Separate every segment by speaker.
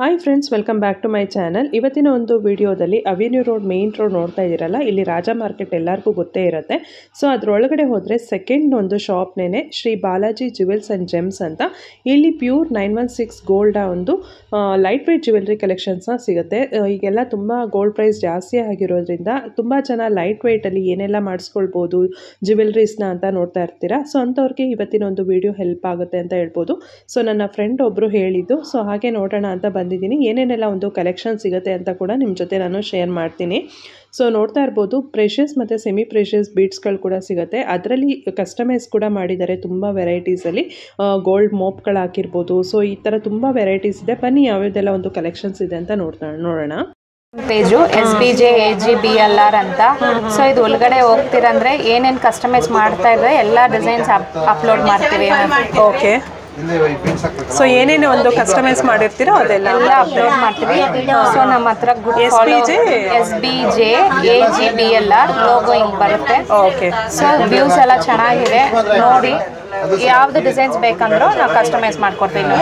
Speaker 1: Hi friends, welcome back to my channel. ಇವತ್ತಿನ ಒಂದು ವಿಡಿಯೋದಲ್ಲಿ ಅವೆನ್ಯೂ ರೋಡ್ ಮೇನ್ ರೋಡ್ ನೋಡ್ತಾ ಇದ್ದೀರಲ್ಲ, ಇಲ್ಲಿ ರಾಜ ಮಾರ್ಕೆಟ್ ಎಲ್ಲರಿಗೂ ಗೊತ್ತೇ ಇರುತ್ತೆ. ಸೊ ಅದರೊಳಗಡೆ ಹೋದರೆ ಸೆಕೆಂಡ್ ಒಂದು ಶಾಪ್ನೇ Shri Balaji jewels and gems ಅಂತ. ಇಲ್ಲಿ ಪ್ಯೂರ್ 916 ಗೋಲ್ಡ್ ಒಂದು ಲೈಟ್ ವೇಟ್ ಜ್ಯುವೆಲ್ರಿ ಕಲೆಕ್ಷನ್ಸ್ನ ಸಿಗುತ್ತೆ. ಈಗೆಲ್ಲ ತುಂಬ ಗೋಲ್ಡ್ ಪ್ರೈಸ್ ಜಾಸ್ತಿ ಆಗಿರೋದ್ರಿಂದ ತುಂಬ ಜನ ಲೈಟ್ ವೇಟಲ್ಲಿ ಏನೆಲ್ಲ ಮಾಡಿಸ್ಕೊಳ್ಬೋದು ಜ್ಯುವೆಲ್ರೀಸ್ನ ಅಂತ ನೋಡ್ತಾ ಇರ್ತೀರಾ. ಸೊ ಅಂಥವ್ರಿಗೆ ಇವತ್ತಿನ ಒಂದು ವಿಡಿಯೋ ಹೆಲ್ಪ್ ಆಗುತ್ತೆ ಅಂತ ಹೇಳ್ಬೋದು. ಸೊ ನನ್ನ ಫ್ರೆಂಡ್ ಒಬ್ಬರು ಹೇಳಿದ್ದು, ಸೊ ಹಾಗೆ ನೋಡೋಣ ಅಂತ ಬಂದಿದ್ದೀನಿ. ಏನೇನೆಲ್ಲ ಒಂದು ಕಲೆಕ್ಷನ್ ಸಿಗುತ್ತೆ ಅಂತ ಕೂಡ ನಿಮ್ಮ ಜೊತೆ ನಾನು ಶೇರ್ ಮಾಡ್ತೀನಿ. ಸೊ ನೋಡ್ತಾ ಇರ್ಬೋದು, ಪ್ರೆಷಿಯಸ್ ಮತ್ತು ಸೆಮಿ ಪ್ರೆಷಿಯಸ್ ಬೀಡ್ಸ್ಗಳು ಕೂಡ ಸಿಗುತ್ತೆ. ಅದರಲ್ಲಿ ಕಸ್ಟಮೈಸ್ ಕೂಡ ಮಾಡಿದ್ದಾರೆ ತುಂಬ ವೆರೈಟೀಸಲ್ಲಿ. ಗೋಲ್ಡ್ ಮೋಪ್ಗಳು ಹಾಕಿರ್ಬೋದು. ಸೊ ಈ ಥರ ತುಂಬ ವೆರೈಟೀಸ್ ಇದೆ. ಬನ್ನಿ ಯಾವುದೆಲ್ಲ ಒಂದು ಕಲೆಕ್ಷನ್ಸ್ ಇದೆ ಅಂತ ನೋಡೋಣ.
Speaker 2: ಪೇಜು SBJ AGBLR ಅಂತ. ಸೊ ಇದು ಒಳಗಡೆ ಹೋಗ್ತಿರಂದ್ರೆ ಏನೇನು ಕಸ್ಟಮೈಸ್ ಮಾಡ್ತಾ ಇದ್ರೆ ಎಲ್ಲ ಡಿಸೈನ್ಸ್ ಅಪ್ಲೋಡ್ ಮಾಡ್ತೀವಿ.
Speaker 1: ಓಕೆ, ಸೊ ಏನೇನು ಒಂದು ಕಸ್ಟಮೈಸ್ ಮಾಡಿರ್ತೀರೋ ಅದೆಲ್ಲ
Speaker 2: ಅಪ್ಲೋಡ್ ಮಾಡ್ತೀವಿ. ಸೊ ನಮ್ಮ ಹತ್ರ SBJ AGBLR ಲೋಗೋ ಹಿಂಗ್ ಬರುತ್ತೆ.
Speaker 1: ಓಕೆ,
Speaker 2: ಸೊ ವ್ಯೂಸ್ ಎಲ್ಲ ಚೆನ್ನಾಗಿದೆ, ನೋಡಿ ಯಾವ್ದು ಡಿಸೈನ್ಸ್ ಬೇಕಂದ್ರೂ ನಾವು ಕಸ್ಟಮೈಸ್ ಮಾಡ್ಕೊಡ್ತೀವಿ.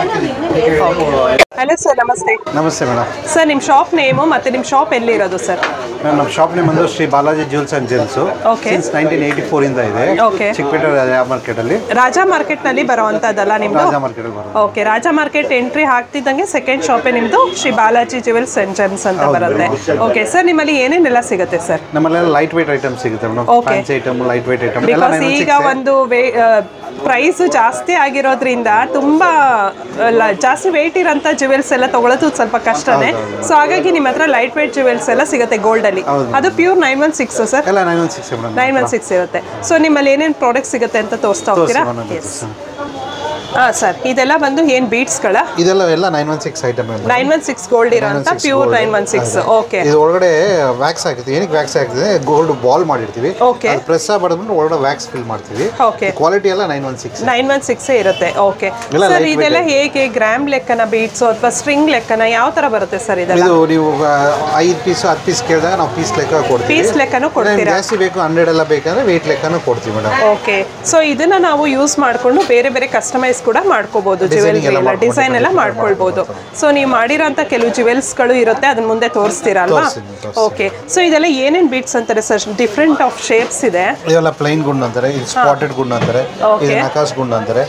Speaker 1: ಹಲೋ ಸರ್, ನಮಸ್ತೆ.
Speaker 3: ನಮಸ್ತೆ ಮೇಡಮ್.
Speaker 1: ಸರ್ ನಿಮ್ಮ ಶಾಪ್ ನೇಮು ಮತ್ತು ನಿಮ್ಮ ಶಾಪ್ ಎಲ್ಲಿ ಇರೋದು ಸರ್?
Speaker 3: ನಮ್ಮ ಶಾಪ್ ನೇಮ್ ಬಂದು Shri Balaji jewels and gems.
Speaker 1: Okay,
Speaker 3: 1984 ಇಂದ ಇದೆ.
Speaker 1: ಓಕೆ,
Speaker 3: ಚಿಕ್ಕಪೇಟೆ ರಾಜ ಮಾರ್ಕೆಟಲ್ಲಿ.
Speaker 1: ರಾಜ ಮಾರ್ಕೆಟ್ನಲ್ಲಿ ಬರೋವಂಥದ್ದಲ್ಲ ನಿಮ್ಮದು?
Speaker 3: ರಾಜ ಮಾರ್ಕೆಟಲ್ಲಿ ಬರೋದು.
Speaker 1: ಓಕೆ, ರಾಜ ಮಾರ್ಕೆಟ್ ಎಂಟ್ರಿ ಹಾಕ್ತಿದ್ದಂಗೆ ಸೆಕೆಂಡ್ ಶಾಪೇ ನಿಮ್ಮದು Shri Balaji jewels and gems ಅಂತ ಬರುತ್ತೆ. ಓಕೆ ಸರ್, ನಿಮ್ಮಲ್ಲಿ ಏನೇನೆಲ್ಲ ಸಿಗುತ್ತೆ ಸರ್?
Speaker 3: ನಮ್ಮಲ್ಲೆಲ್ಲ ಲೈಟ್ ವೇಟ್ ಐಟಮ್ ಸಿಗುತ್ತೆ madam. Fancy item, light weight item.
Speaker 1: Because ಈಗ ಒಂದು ಪ್ರೈಸು ಜಾಸ್ತಿ ಆಗಿರೋದ್ರಿಂದ ತುಂಬ ಜಾಸ್ತಿ ವೆಯ್ಟ್ ಇರೋಂಥ ಜ್ಯುವೆಲ್ಸ್ ಎಲ್ಲ ತೊಗೊಳೋದು ಸ್ವಲ್ಪ ಕಷ್ಟನೇ. ಸೊ ಹಾಗಾಗಿ ನಿಮ್ಮ ಹತ್ರ ಲೈಟ್ ವೇಟ್ ಜ್ಯುವೆಲ್ಸ್ ಎಲ್ಲ ಸಿಗುತ್ತೆ ಗೋಲ್ಡಲ್ಲಿ. ಅದು ಪ್ಯೂರ್ 916 ಸರ್?
Speaker 3: ಎಲ್ಲ 916
Speaker 1: ಇರುತ್ತೆ. ಸೊ ನಿಮ್ಮಲ್ಲಿ ಏನೇನು ಪ್ರಾಡಕ್ಟ್ ಸಿಗುತ್ತೆ ಅಂತ ತೋರಿಸ್ತಾ ಹೋಗ್ತೀರಾ? ಹಾಂ ಸರ್, ಇದೆಲ್ಲ ಬಂದು ಏನು ಬೀಡ್ಸ್ಗಳ?
Speaker 3: ಇದೆಲ್ಲ 916 ಐಟಮ್.
Speaker 1: 916 ಗೋಲ್ಡ್ ಇರೋಂಥ ಪ್ಯೂರ್ 916. ಓಕೆ,
Speaker 3: ಇದು ಒಳಗಡೆ ವ್ಯಾಕ್ಸ್ ಹಾಕಿರ್ತೀವಿ. ಏನಕ್ಕೆ ವ್ಯಾಕ್ಸ್ ಹಾಕಿದ್ರೆ ಗೋಲ್ಡ್ ಬಾಲ್ ಮಾಡಿರ್ತೀವಿ.
Speaker 1: ಓಕೆ,
Speaker 3: ಪ್ರೆಸ್ ಮಾಡಿದ್ಬಿಟ್ಟು ಒಳಗಡೆ ವ್ಯಾಕ್ಸ್ ಫಿಲ್ ಮಾಡ್ತೀವಿ.
Speaker 1: ಓಕೆ,
Speaker 3: ಕ್ವಾಲಿಟಿ ಎಲ್ಲ 916
Speaker 1: ಇರುತ್ತೆ. ಓಕೆ ಸರ್, ಇದೆಲ್ಲ ಹೇಗೆ ಗ್ರಾಮ್ ಲೆಕ್ಕನ ಬೀಡ್ಸು ಅಥವಾ ಸ್ಟ್ರಿಂಗ್ ಲೆಕ್ಕನ ಯಾವ ಥರ ಬರುತ್ತೆ ಸರ್?
Speaker 3: ಇದು ನೀವು 5 ಪೀಸ್ 10 ಪೀಸ್ ಕೇಳಿದಾಗ ನಾವು ಪೀಸ್ ಲೆಕ್ಕ ಕೊಡ್ತೀವಿ.
Speaker 1: ಪೀಸ್ ಲೆಕ್ಕನೂ ಕೊಡ್ತೀರಾ?
Speaker 3: ಜಾಸ್ತಿ ಬೇಕು 100 ಎಲ್ಲ ಬೇಕಂದ್ರೆ ವೇಟ್ ಲೆಕ್ಕನೂ ಕೊಡ್ತೀವಿ ಮೇಡಮ್.
Speaker 1: ಓಕೆ, ಸೊ ಇದನ್ನ ನಾವು ಯೂಸ್ ಮಾಡಿಕೊಂಡು ಬೇರೆ ಬೇರೆ ಕಸ್ಟಮೈಸ್ ಕೂಡ ಮಾಡ್ಕೋಬಹುದು. ಜ್ಯುವೆಲ್ರಿ ಎಲ್ಲ ಡಿಸೈನ್ ಎಲ್ಲ ಮಾಡ್ಕೊಳ್ಬಹುದು. ಸೊ ನೀವು ಮಾಡಿರೋಂಥ ಕೆಲವು ಜ್ಯುವೆಲ್ಸ್ಗಳು ಇರುತ್ತೆ, ಅದನ್ನ ಮುಂದೆ ತೋರಿಸ್ತೀರಾ ಅಲ್ವಾ? ಓಕೆ, ಸೊ ಇದೆಲ್ಲ ಏನೇನು ಬೀಡ್ಸ್ ಅಂತಾರೆ ಸರ್? ಡಿಫ್ರೆಂಟ್ ಆಫ್ ಶೇಪ್ಸ್ ಇದೆ.
Speaker 3: ಇದೆಲ್ಲ ಪ್ಲೈನ್ ಗುಂಡ್ ಅಂತಾರೆ, ಇದು ಸ್ಪಾಟೆಡ್ ಗುಂಡ್ ಅಂತಾರೆ, ಇದು ನಕಾಸ್ ಗುಂಡ್ ಅಂತಾರೆ.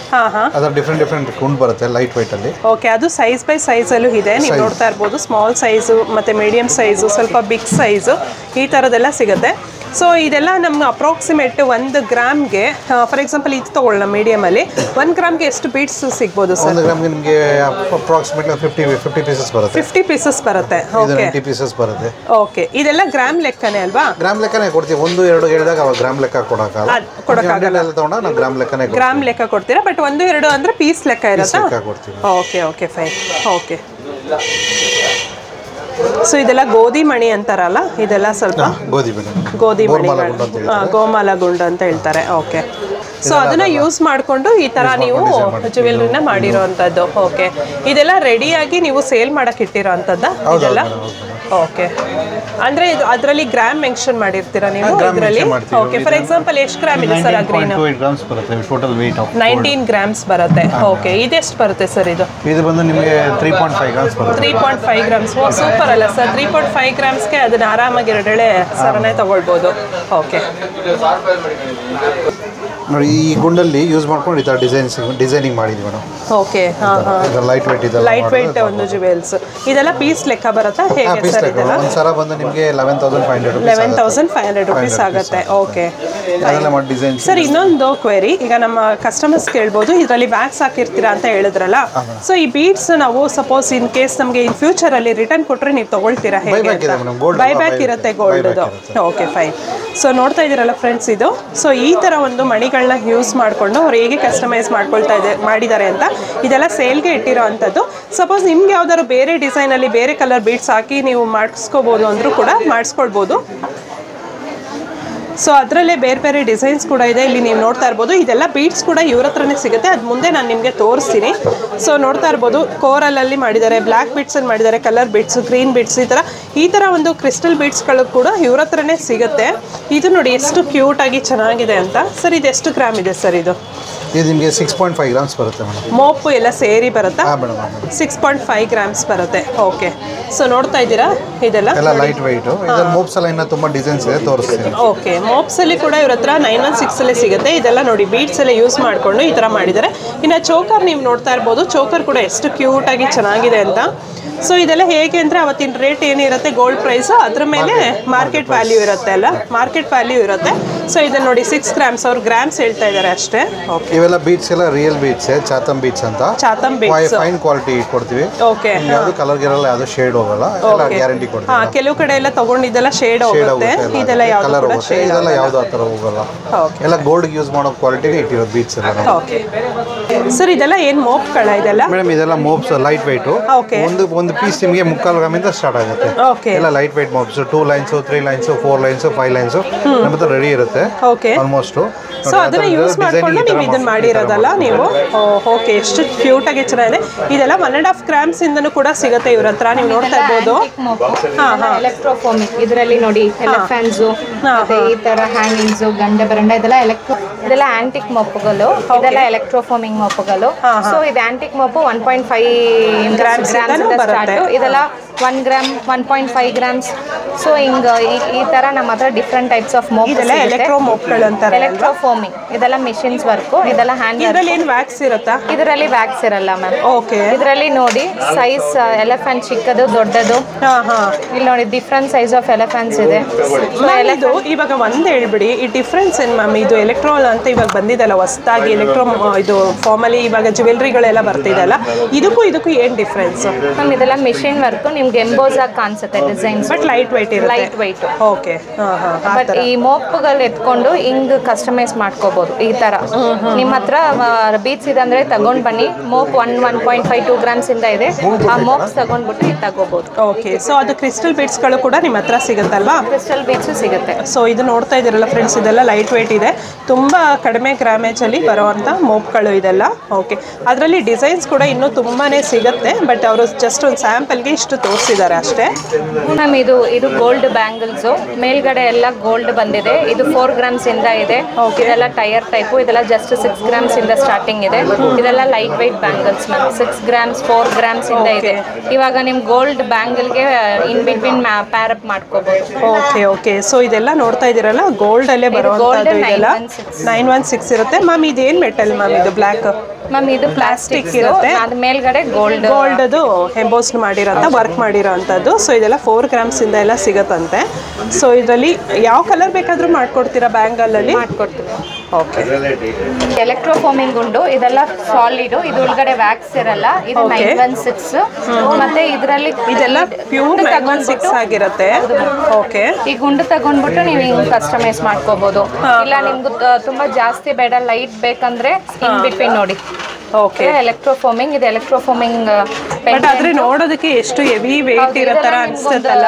Speaker 3: ಅದರ ಡಿಫ್ರೆಂಟ್ ಗುಂಡ್ ಬರುತ್ತೆ ಲೈಟ್ ವೈಟ್ ಅಲ್ಲಿ.
Speaker 1: ಓಕೆ, ಅದು ಸೈಜ್ ಬೈ ಸೈಜ್ ಅಲ್ಲೂ ಇದೆ. ನೀವು ನೋಡ್ತಾ ಇರ್ಬೋದು, ಸ್ಮಾಲ್ ಸೈಜು ಮತ್ತೆ ಮೀಡಿಯಂ ಸೈಜು, ಸ್ವಲ್ಪ ಬಿಗ್ ಸೈಜು, ಈ ಥರದ್ದೆಲ್ಲ ಸಿಗುತ್ತೆ. ಸೊ ಇದೆಲ್ಲ ನಮ್ಗೆ ಅಪ್ರಾಕ್ಸಿಮೇಟ್ 1 ಗ್ರಾಮ್ಗೆ, ಫಾರ್ ಎಕ್ಸಾಂಪಲ್ ಇದು ತಗೊಳ್ಳೋಣ ಮೀಡಿಯಮಲ್ಲಿ, 1 ಗ್ರಾಮ್ಗೆ ಎಷ್ಟು ಬೀಡ್ಸ್ ಸಿಗ್ಬೋದು ಸರ್?
Speaker 3: 1 ಗ್ರಾಮ್ಗೆ ನಿಮಗೆ ಅಪ್ರಾಕ್ಸಿಮೇಟ್ಲಿ 50 ಪೀಸಸ್ ಬರುತ್ತೆ.
Speaker 1: 50 ಪೀಸಸ್ ಬರುತ್ತೆ. ಓಕೆ,
Speaker 3: 90 ಪೀಸಸ್ ಬರುತ್ತೆ.
Speaker 1: ಓಕೆ, ಇದೆಲ್ಲ ಗ್ರಾಮ್ ಲೆಕ್ಕನೇ ಅಲ್ವಾ?
Speaker 3: ಗ್ರಾಮ್ ಲೆಕ್ಕನೇ ಕೊಡ್ತೀವಿ. 1 2 ಹೇಳಿದಾಗ ಅವಾಗ ಗ್ರಾಮ್ ಲೆಕ್ಕ ಕೊಡೋಕ್ಕಾಗಲ್ಲ. ತಗೊಂಡಾಗ ನಾವು ಗ್ರಾಮ್ ಲೆಕ್ಕ
Speaker 1: ಕೊಡ್ತೀರಾ. ಬಟ್ 1 2 ಅಂದ್ರೆ ಪೀಸ್ ಲೆಕ್ಕ ಇರುತ್ತಾ?
Speaker 3: ಕೊಡ್ತೀವಿ.
Speaker 1: Okay fine. ಓಕೆ, ಸೊ ಇದೆಲ್ಲ ಗೋಧಿ ಮಣಿ ಅಂತಾರಲ್ಲ, ಇದೆಲ್ಲ ಸ್ವಲ್ಪ ಗೋಧಿ ಮಣಿ, ಗೋಮಾಲ ಗುಂಡು ಅಂತ ಹೇಳ್ತಾರೆ. ಓಕೆ, ಸೊ ಅದನ್ನ ಯೂಸ್ ಮಾಡಿಕೊಂಡು ಈ ತರ ನೀವು ಜ್ಯುವೆಲ್ರಿನ ಮಾಡಿರೋವಂಥದ್ದು. ಓಕೆ, ಇದೆಲ್ಲ ರೆಡಿಯಾಗಿ ನೀವು ಸೇಲ್ ಮಾಡಕ್ಕೆ ಇಟ್ಟಿರೋ ಅಂಥದ್ದ ಇದೆಲ್ಲ? ಓಕೆ, ಅಂದ್ರೆ ಇದು ಅದರಲ್ಲಿ ಗ್ರಾಮ್ ಮೆನ್ಷನ್ ಮಾಡಿರ್ತೀರಾ ನೀವು ಇದರಲ್ಲಿ? ಓಕೆ, ಫಾರ್ ಎಕ್ಸಾಂಪಲ್ ಎಷ್ಟು ಗ್ರಾಮ್ ಇದೆ ಸರ್? ಅಗ್ರೀನ್ 19 ಗ್ರಾಮ್ಸ್ ಬರುತ್ತೆ. ಓಕೆ, ಇದೆಷ್ಟು ಬರುತ್ತೆ ಸರ್? ಇದು
Speaker 3: ಬಂದು ನಿಮಗೆ 3.5 ಗ್ರಾಮ್ಸ್ ಬರುತ್ತೆ.
Speaker 1: 3.5 ಗ್ರಾಮ್ಸ್. ಸೂಪರ್ ಅಲ್ಲ ಸರ್? 3.5 ಗ್ರಾಮ್ಸ್ಗೆ ಅದನ್ನ ಆರಾಮಾಗಿ 2 ಎಳೆ ಸರನೆ ತಗೊಳ್ಬೋದು. ಓಕೆ
Speaker 3: ನೋಡಿ, ಈ ಗುಂಡಲ್ಲಿ ಯೂಸ್ ಮಾಡ್ಕೊಂಡು ಈ ಥರ ಡಿಸೈನಿಂಗ್ ಮಾಡಿದ್ವಿ ಮೇಡಮ್.
Speaker 1: ಓಕೆ,
Speaker 3: ಲೈಟ್ ವೇಟ್ ಇದೆ.
Speaker 1: ಲೈಟ್ ವೇಟ್ ಒಂದು ಜ್ಯುವೆಲ್ಸ್. ಇದೆಲ್ಲ ಪೀಸ್ ಲೆಕ್ಕ ಬರುತ್ತಾ ಹೇಗೆ ಸರ್? ಇದೆಲ್ಲ
Speaker 3: ಒಂದು ಸರ ಬಂದು ನಿಮಗೆ
Speaker 1: 11,500 ರೂಪೀಸ್ ಆಗುತ್ತೆ. ಓಕೆ ಸರ್, ಇನ್ನೊಂದು ಕ್ವೆರಿ. ಈಗ ನಮ್ಮ ಕಸ್ಟಮರ್ಸ್ ಕೇಳ್ಬೋದು, ಇದರಲ್ಲಿ ವ್ಯಾಕ್ಸ್ ಹಾಕಿರ್ತೀರಾ ಅಂತ ಹೇಳಿದ್ರಲ್ಲ. ಸೊ ಈ ಬೀಡ್ಸ್ ನಾವು ಸಪೋಸ್ ಇನ್ ಕೇಸ್ ನಮಗೆ ಇನ್ ಫ್ಯೂಚರ್ ಅಲ್ಲಿ ರಿಟರ್ನ್ ಕೊಟ್ರೆ ನೀವು ತಗೊಳ್ತೀರಾ ಹೇಗೆ? ಬೈ ಬ್ಯಾಕ್ ಇರುತ್ತೆ ಗೋಲ್ಡ್ದು. Okay fine. ಸೊ ನೋಡ್ತಾ ಇದ್ದೀರಲ್ಲ ಫ್ರೆಂಡ್ಸ್, ಇದು ಸೊ ಈ ಥರ ಒಂದು ಮಣಿಗಳನ್ನ ಯೂಸ್ ಮಾಡಿಕೊಂಡು ಅವ್ರು ಹೇಗೆ ಕಸ್ಟಮೈಸ್ ಮಾಡಿದ್ದಾರೆ ಅಂತ ಇದೆಲ್ಲ ಸೇಲ್ಗೆ ಇಟ್ಟಿರೋ ಅಂಥದ್ದು. ಸಪೋಸ್ ನಿಮ್ಗೆ ಯಾವ್ದಾದ್ರು ಬೇರೆ ಡಿಸೈನಲ್ಲಿ ಬೇರೆ ಕಲರ್ ಬೀಡ್ಸ್ ಹಾಕಿ ನೀವು ಮಾಡಿಸ್ಕೋಬೋದು ಅಂದರೂ ಕೂಡ ಮಾಡಿಸ್ಕೊಳ್ಬೋದು. ಸೊ ಅದರಲ್ಲೇ ಬೇರೆ ಬೇರೆ ಡಿಸೈನ್ಸ್ ಕೂಡ ಇದೆ. ಇಲ್ಲಿ ನೀವು ನೋಡ್ತಾ ಇರ್ಬೋದು, ಇದೆಲ್ಲ ಬೀಡ್ಸ್ ಕೂಡ ಇವ್ರ ಹತ್ರನೇ ಸಿಗುತ್ತೆ. ಅದು ಮುಂದೆ ನಾನು ನಿಮಗೆ ತೋರಿಸ್ತೀನಿ. ಸೊ ನೋಡ್ತಾ ಇರ್ಬೋದು, ಕೋರಲಲ್ಲಿ ಮಾಡಿದ್ದಾರೆ, ಬ್ಲ್ಯಾಕ್ ಬೀಡ್ಸಲ್ಲಿ ಮಾಡಿದ್ದಾರೆ, ಕಲರ್ ಬೀಡ್ಸ್, ಗ್ರೀನ್ ಬೀಡ್ಸ್, ಈ ಥರ ಒಂದು ಕ್ರಿಸ್ಟಲ್ ಬೀಡ್ಸ್ಗಳು ಕೂಡ ಇವ್ರ ಹತ್ರನೇ ಸಿಗುತ್ತೆ. ಇದು ನೋಡಿ ಎಷ್ಟು ಕ್ಯೂಟಾಗಿ ಚೆನ್ನಾಗಿದೆ ಅಂತ. ಸರ್ ಇದು ಎಷ್ಟು ಗ್ರಾಮ್ ಇದೆ ಸರ್? ಇದು
Speaker 3: ಇದು ನಿಮಗೆ 6.5 ಗ್ರಾಮ್ಸ್ ಬರುತ್ತೆ ಮೇಡಮ್.
Speaker 1: ಮೋಪು ಎಲ್ಲ ಸೇರಿ ಬರುತ್ತಾ?
Speaker 3: ಹಾಂ ಮೇಡಮ್.
Speaker 1: 6.5 ಗ್ರಾಮ್ಸ್ ಬರುತ್ತೆ. ಓಕೆ. ಸೊ ನೋಡ್ತಾ ಇದ್ದೀರಾ ಇದೆಲ್ಲ
Speaker 3: ಲೈಟ್ ವೆಯ್ಟ್. ಇದರಲ್ಲಿ ಮೋಪ್ಸ್ ಎಲ್ಲ ಇನ್ನೂ ತುಂಬ ಡಿಸೈನ್ಸ್ ಇದೆ, ತೋರಿಸ್ತೀನಿ.
Speaker 1: ಓಕೆ. ಮೋಪ್ಸ್ ಅಲ್ಲಿ ಕೂಡ ಇವ್ರ ಹತ್ರ 916 ಅಲ್ಲಿ ಸಿಗುತ್ತೆ. ಇದೆಲ್ಲ ನೋಡಿ ಬೀಡ್ಸ್ ಎಲ್ಲ ಯೂಸ್ ಮಾಡಿಕೊಂಡು ಈ ಥರ ಮಾಡಿದ್ದಾರೆ. ಇನ್ನು ಚೋಕರ್ ನೀವು ನೋಡ್ತಾ ಇರ್ಬೋದು. ಚೋಕರ್ ಕೂಡ ಎಷ್ಟು ಕ್ಯೂಟ್ ಆಗಿ ಚೆನ್ನಾಗಿದೆ ಅಂತ. ಸೊ ಇದೆಲ್ಲ ಹೇಗೆ ಅಂದರೆ ಅವತ್ತಿನ ರೇಟ್ ಏನಿರುತ್ತೆ ಗೋಲ್ಡ್ ಪ್ರೈಸು ಅದ್ರ ಮೇಲೆ ಮಾರ್ಕೆಟ್ ವ್ಯಾಲ್ಯೂ ಇರುತ್ತೆ ಅಲ್ಲ, ಮಾರ್ಕೆಟ್ ವ್ಯಾಲ್ಯೂ ಇರುತ್ತೆ. ಸೊ ಇದನ್ನು ನೋಡಿ 6 ಗ್ರಾಮ್ಸ್, ಅವ್ರು ಗ್ರಾಮ್ಸ್ ಹೇಳ್ತಾ ಇದ್ದಾರೆ ಅಷ್ಟೇ. ಓಕೆ.
Speaker 3: ಇವೆಲ್ಲ ಬೀಟ್ಸ್ ಎಲ್ಲ ರಿಯಲ್ ಬೀಟ್ಸ್, ಚಾತಮ್ ಬೀಟ್ಸ್ ಅಂತ.
Speaker 1: ಚಾತಮ್ ಬೀಟ್ಸ್
Speaker 3: ಫೈನ್ ಕ್ವಾಲಿಟಿ ಕೊಡ್ತೀವಿ.
Speaker 1: ಓಕೆ.
Speaker 3: ಯಾವುದು ಕಲರ್ ಗಿರಲ್ಲ, ಯಾವುದು ಶೇಡ್ ಹೋಗಲ್ಲ, ಎಲ್ಲ ಗ್ಯಾರಂಟಿ ಕೊಡ್ತೀವಿ.
Speaker 1: ಹಾಂ, ಕೆಲವು ಕಡೆ ಎಲ್ಲ ತಗೊಂಡಿದ್ದೆಲ್ಲ ಶೇಡ್ ಹೋಗುತ್ತೆ, ಇದೆಲ್ಲ ಯಾವುದು ಕೂಡ ಶೇಡ್,
Speaker 3: ಇದೆಲ್ಲ ಯಾವುದು ಆ ಥರ ಹೋಗಲ್ಲ. ಎಲ್ಲ ಗೋಲ್ಡ್ ಯೂಸ್ ಮಾಡೋ ಕ್ವಾಲಿಟಿಗೆ ಇಟ್ಟಿರೋದು ಬೀಟ್ಸ್ ಎಲ್ಲ.
Speaker 1: ಓಕೆ ಸರ್, ಇದೆಲ್ಲ ಏನು ಮೋಪ್ಗಳ ಇದೆಲ್ಲ?
Speaker 3: ಮೇಡಮ್ ಇದೆಲ್ಲ ಮೋಪ್ಸ್ ಲೈಟ್ ವೆಯ್ಟು. ಒಂದು ಪೀಸ್ ನಿಮಗೆ 3/4 ಗ್ರಾಮಿಂದ ಸ್ಟಾರ್ಟ್ ಆಗುತ್ತೆ. ಎಲ್ಲ ಲೈಟ್ ವೆಯ್ಟ್ ಮೋಪ್ಸ್, 2 ಲೈನ್ಸ್, 3 ಲೈನ್ಸ್, 4 ಲೈನ್ಸ್, 5 ಲೈನ್ಸ್ ನಮ್ಮ ಹತ್ರ ರೆಡಿ ಇರುತ್ತೆ ಆಲ್ಮೋಸ್ಟ್.
Speaker 1: ಸೊ ಅದನ್ನ ಯೂಸ್ ಮಾಡಿಕೊಂಡು ನೀವು ಇದನ್ನ ಮಾಡಿರೋದಲ್ಲ ನೀವು? ಓಕೆ, ಎಷ್ಟು ಕ್ಯೂಟ್ ಆಗಿ ಚೆನ್ನಾಗಿದೆ. ಇದೆಲ್ಲ 1.5 ಗ್ರಾಮ್ಸ್ ಇಂದನೂ ಕೂಡ ಸಿಗುತ್ತೆ ಇವ್ರ ಹತ್ರ, ನೀವು ನೋಡ್ತಾ ಇರ್ಬೋದು.
Speaker 2: ಎಲೆಕ್ಟ್ರೋಫೋಮಿಕ್ ಇದರಲ್ಲಿ ನೋಡಿ ಎಲಿಫೆಂಟ್ಸ್, ಈ ತರ ಹ್ಯಾಂಗಿಂಗ್ಸ್, ಗಂಡ ಬರಂಡ ಇದೆಲ್ಲ ಆಂಟಿಕ್ ಮೊಪ್ಪುಗಳು, ಇದೆಲ್ಲ ಎಲೆಕ್ಟ್ರೋಫೋಮಿಂಗ್ ಮೊಪ್ಪುಗಳು. ಸೊ ಇದು ಆಂಟಿಕ್ ಮೊಪ್ಪು 1.5 ಗ್ರಾಮ್ಸ್ ಸ್ಟಾರ್ಟ್, ಇದೆಲ್ಲ 1 ಗ್ರಾಮ್, 1.5 ಗ್ರಾಮ್ಸ್. ಸೊ ಹಿಂಗ ಈ ತರ ನಮ್ಮ ಹತ್ರ ಡಿಫ್ರೆಂಟ್ ಟೈಪ್ಸ್ ಆಫ್ ಮೋಪ್.
Speaker 1: ಇದೆಲ್ಲ ಎಲೆಕ್ಟ್ರೋ ಮೋಪ್ಗಳು ಅಂತಾರೆ.
Speaker 2: ಎಲೆಕ್ಟ್ರೋಫೋಮಿಂಗ್ ಇದೆಲ್ಲ ಮಿಷಿನ್ಸ್ ವರ್ಕ್, ಇದೆಲ್ಲ ಹ್ಯಾಂಡ್.
Speaker 1: ಇದರಲ್ಲಿ ಏನು ವ್ಯಾಕ್ಸ್ ಇರುತ್ತಾ? ಇದರಲ್ಲಿ
Speaker 2: ವ್ಯಾಕ್ಸ್ ಇರಲ್ಲ ಮ್ಯಾಮ್.
Speaker 1: ಓಕೆ.
Speaker 2: ಇದರಲ್ಲಿ ನೋಡಿ ಸೈಜ್ ಎಲಿಫೆಂಟ್ ಚಿಕ್ಕದು, ದೊಡ್ಡದು. ಇಲ್ಲಿ ನೋಡಿ ಡಿಫ್ರೆಂಟ್ ಸೈಜ್ ಆಫ್ ಎಲಿಫೆಂಟ್ಸ್ ಇದೆ.
Speaker 1: ಇದು ಇವಾಗ ಒಂದು ಹೇಳ್ಬಿಡಿ, ಈ ಡಿಫ್ರೆನ್ಸ್ ಏನು ಮ್ಯಾಮ್? ಇದು ಎಲೆಕ್ಟ್ರೋ ಅಂತ ಇವಾಗ ಬಂದಿದಲ್ಲ ಹೊಸದಾಗಿ, ಎಲೆಕ್ಟ್ರೋ ಇದು ಫಾರ್ಮಲಿ ಇವಾಗ ಜ್ಯುವೆಲ್ರಿಗಳೆಲ್ಲ ಬರ್ತಿದೆಲ್ಲ, ಇದಕ್ಕೂ ಏನು ಡಿಫ್ರೆನ್ಸ್
Speaker 2: ಮ್ಯಾಮ್? ಇದೆಲ್ಲ ಮಿಷಿನ್ ವರ್ಕ್, ನಿಮ್ಗೆ ಎಂಬೋಸ್ ಆಗಿ ಕಾಣಿಸುತ್ತೆ ಡಿಸೈನ್ಸ್,
Speaker 1: ಬಟ್ ಲೈಟ್ ವೈಟ್ ಇರುತ್ತೆ.
Speaker 2: Light white.
Speaker 1: ಓಕೆ.
Speaker 2: ಬಟ್ ಈ ಮೋಪ್ಗಳು ಎತ್ಕೊಂಡು ಹಿಂಗ್ ಕಸ್ಟಮೈಸ್ ಮಾಡ್ಕೋಬಹುದು ಈ ತರ. ನಿಮ್ಮ ಹತ್ರ ಬೀಟ್ಸ್ ಇದೆ ಅಂದ್ರೆ ತಗೊಂಡ್ ಬನ್ನಿ. ಮೋಪ್ 1.5 2 ಗ್ರಾಮ್ಸ್ ಇಂದ ಇದೆ, ಆ ಮೋಪ್ಸ್ ತಗೊಂಡ್ಬಿಟ್ಟು ಇದು ತಗೋಬಹುದು.
Speaker 1: ಓಕೆ. ಸೊ ಅದು ಕ್ರಿಸ್ಟಲ್ ಬೀಟ್ಸ್ಗಳು ಕೂಡ ನಿಮ್ಮ ಹತ್ರ ಸಿಗುತ್ತಲ್ವಾ?
Speaker 2: ಕ್ರಿಸ್ಟಲ್ ಬೀಟ್ಸ್ ಸಿಗುತ್ತೆ.
Speaker 1: ಸೊ ಇದು ನೋಡ್ತಾ ಇದ್ದೀರಲ್ಲ ಫ್ರೆಂಡ್ಸ್, ಇದೆಲ್ಲ ಲೈಟ್ ವೆಯ್ಟ್ ಇದೆ, ತುಂಬ ಕಡಿಮೆ ಗ್ರಾಮೇಜಲ್ಲಿ ಬರುವಂಥ ಮೋಪ್ಗಳು ಇದೆಲ್ಲ. ಓಕೆ. ಅದರಲ್ಲಿ ಡಿಸೈನ್ಸ್ ಕೂಡ ಇನ್ನೂ ತುಂಬಾ ಸಿಗುತ್ತೆ, ಬಟ್ ಅವರು ಜಸ್ಟ್ ಒಂದು ಸ್ಯಾಂಪಲ್ಗೆ ಇಷ್ಟು ತೋರಿಸಿದ್ದಾರೆ ಅಷ್ಟೇ.
Speaker 2: ಮ್ಯಾಮ್ ಇದು ಗೋಲ್ಡ್ ಬ್ಯಾಂಗಲ್ಸು, ಮೇಲ್ಗಡೆ ಎಲ್ಲ ಗೋಲ್ಡ್ ಬಂದಿದೆ. ಇದು 4 ಗ್ರಾಮ್ಸ್ ಇಂದ ಇದೆ. ಇದೆಲ್ಲ ಟೈರ್ ಟೈಪು, ಇದೆಲ್ಲ ಜಸ್ಟ್ 6 ಗ್ರಾಮ್ಸ್ ಇಂದ ಸ್ಟಾರ್ಟಿಂಗ್ ಇದೆ. ಇದೆಲ್ಲ light weight bangles ma'am, 6 grams 4 grams ಇಂದ ಇದೆ. ಇವಾಗ ನಿಮ್ ಗೋಲ್ಡ್ ಬ್ಯಾಂಗಲ್ಗೆ ಇನ್ ಬಿಟ್ವೀನ್ ಪ್ಯಾರ್ ಅಪ್ ಮಾಡ್ಕೋಬಹುದು.
Speaker 1: ಓಕೆ. ಓಕೆ. ಸೊ ಇದೆಲ್ಲ ನೋಡ್ತಾ ಇದ್ದೀರಲ್ಲ ಗೋಲ್ಡ್ ಅಲ್ಲೇ ಬರುವಂತದ್ದು, ಇದೆಲ್ಲ 916 ಇರುತ್ತೆ. ಮ್ಯಾಮ್ ಇದೇನು ಮೆಟಲ್ ಮ್ಯಾಮ್? ಇದು ಬ್ಲ್ಯಾಕ್
Speaker 2: ಮ್ಯಾಮ್, ಇದು ಪ್ಲಾಸ್ಟಿಕ್ ಇರುತ್ತೆ, ಅದ್ರ ಮೇಲ್ಗಡೆ ಗೋಲ್ಡ್
Speaker 1: ಅದು ಎಂಬೋಸ್ಡ್ ಮಾಡಿರೋಂಥ ವರ್ಕ್ ಮಾಡಿರೋ ಅಂಥದ್ದು. ಸೊ ಇದೆಲ್ಲ 4 ಗ್ರಾಮ್ಸ್ ಇಂದ ಎಲ್ಲ ಸಿಗುತ್ತಂತೆ. ಸೊ ಇದರಲ್ಲಿ ಯಾವ ಕಲರ್ ಬೇಕಾದರೂ ಮಾಡ್ಕೊಡ್ತೀರಾ? ಬ್ಯಾಂಗಲಲ್ಲಿ
Speaker 2: ಮಾಡ್ಕೊಡ್ತೀವಿ.
Speaker 1: ಓಕೆ.
Speaker 2: ಎಲೆಕ್ಟ್ರೋಫೋಮಿಂಗ್ ಉಂಡು, ಇದೆಲ್ಲ ಸಾಲಿಡ್, ಇದು ಒಳಗಡೆ ವ್ಯಾಕ್ಸ್ ಇರಲ್ಲ. ಇದು 916. ಮತ್ತೆ ಇದರಲ್ಲಿ
Speaker 1: ಇದೆಲ್ಲ ಪ್ಯೂರ್ 916 ಆಗಿರುತ್ತೆ. ಓಕೆ.
Speaker 2: ಈ ಗುಂಡು ತಗೊಂಡ್ಬಿಟ್ಟು ನೀವು ಹಿಂಗ್ ಕಸ್ಟಮೈಸ್ ಮಾಡ್ಕೋಬಹುದು. ಇಲ್ಲ ನಿಮ್ಗೆ ತುಂಬಾ ಜಾಸ್ತಿ ಬೇಡ, ಲೈಟ್ ಬೇಕಂದ್ರೆ ಇನ್ ಬಿಟ್ವೀನ್ ನೋಡಿ.
Speaker 1: ಓಕೆ.
Speaker 2: ಎಲೆಕ್ಟ್ರೋಫೋಮಿಂಗ್, ಇದು ಎಲೆಕ್ಟ್ರೋಫೋಮಿಂಗ್.
Speaker 1: ಬಟ್ ಆದ್ರೆ ನೋಡೋದಕ್ಕೆ ಎಷ್ಟು ಹೆವಿ ವೇಟ್ ಇರೋ ತರ ಅನ್ಸುತ್ತಲ್ಲ.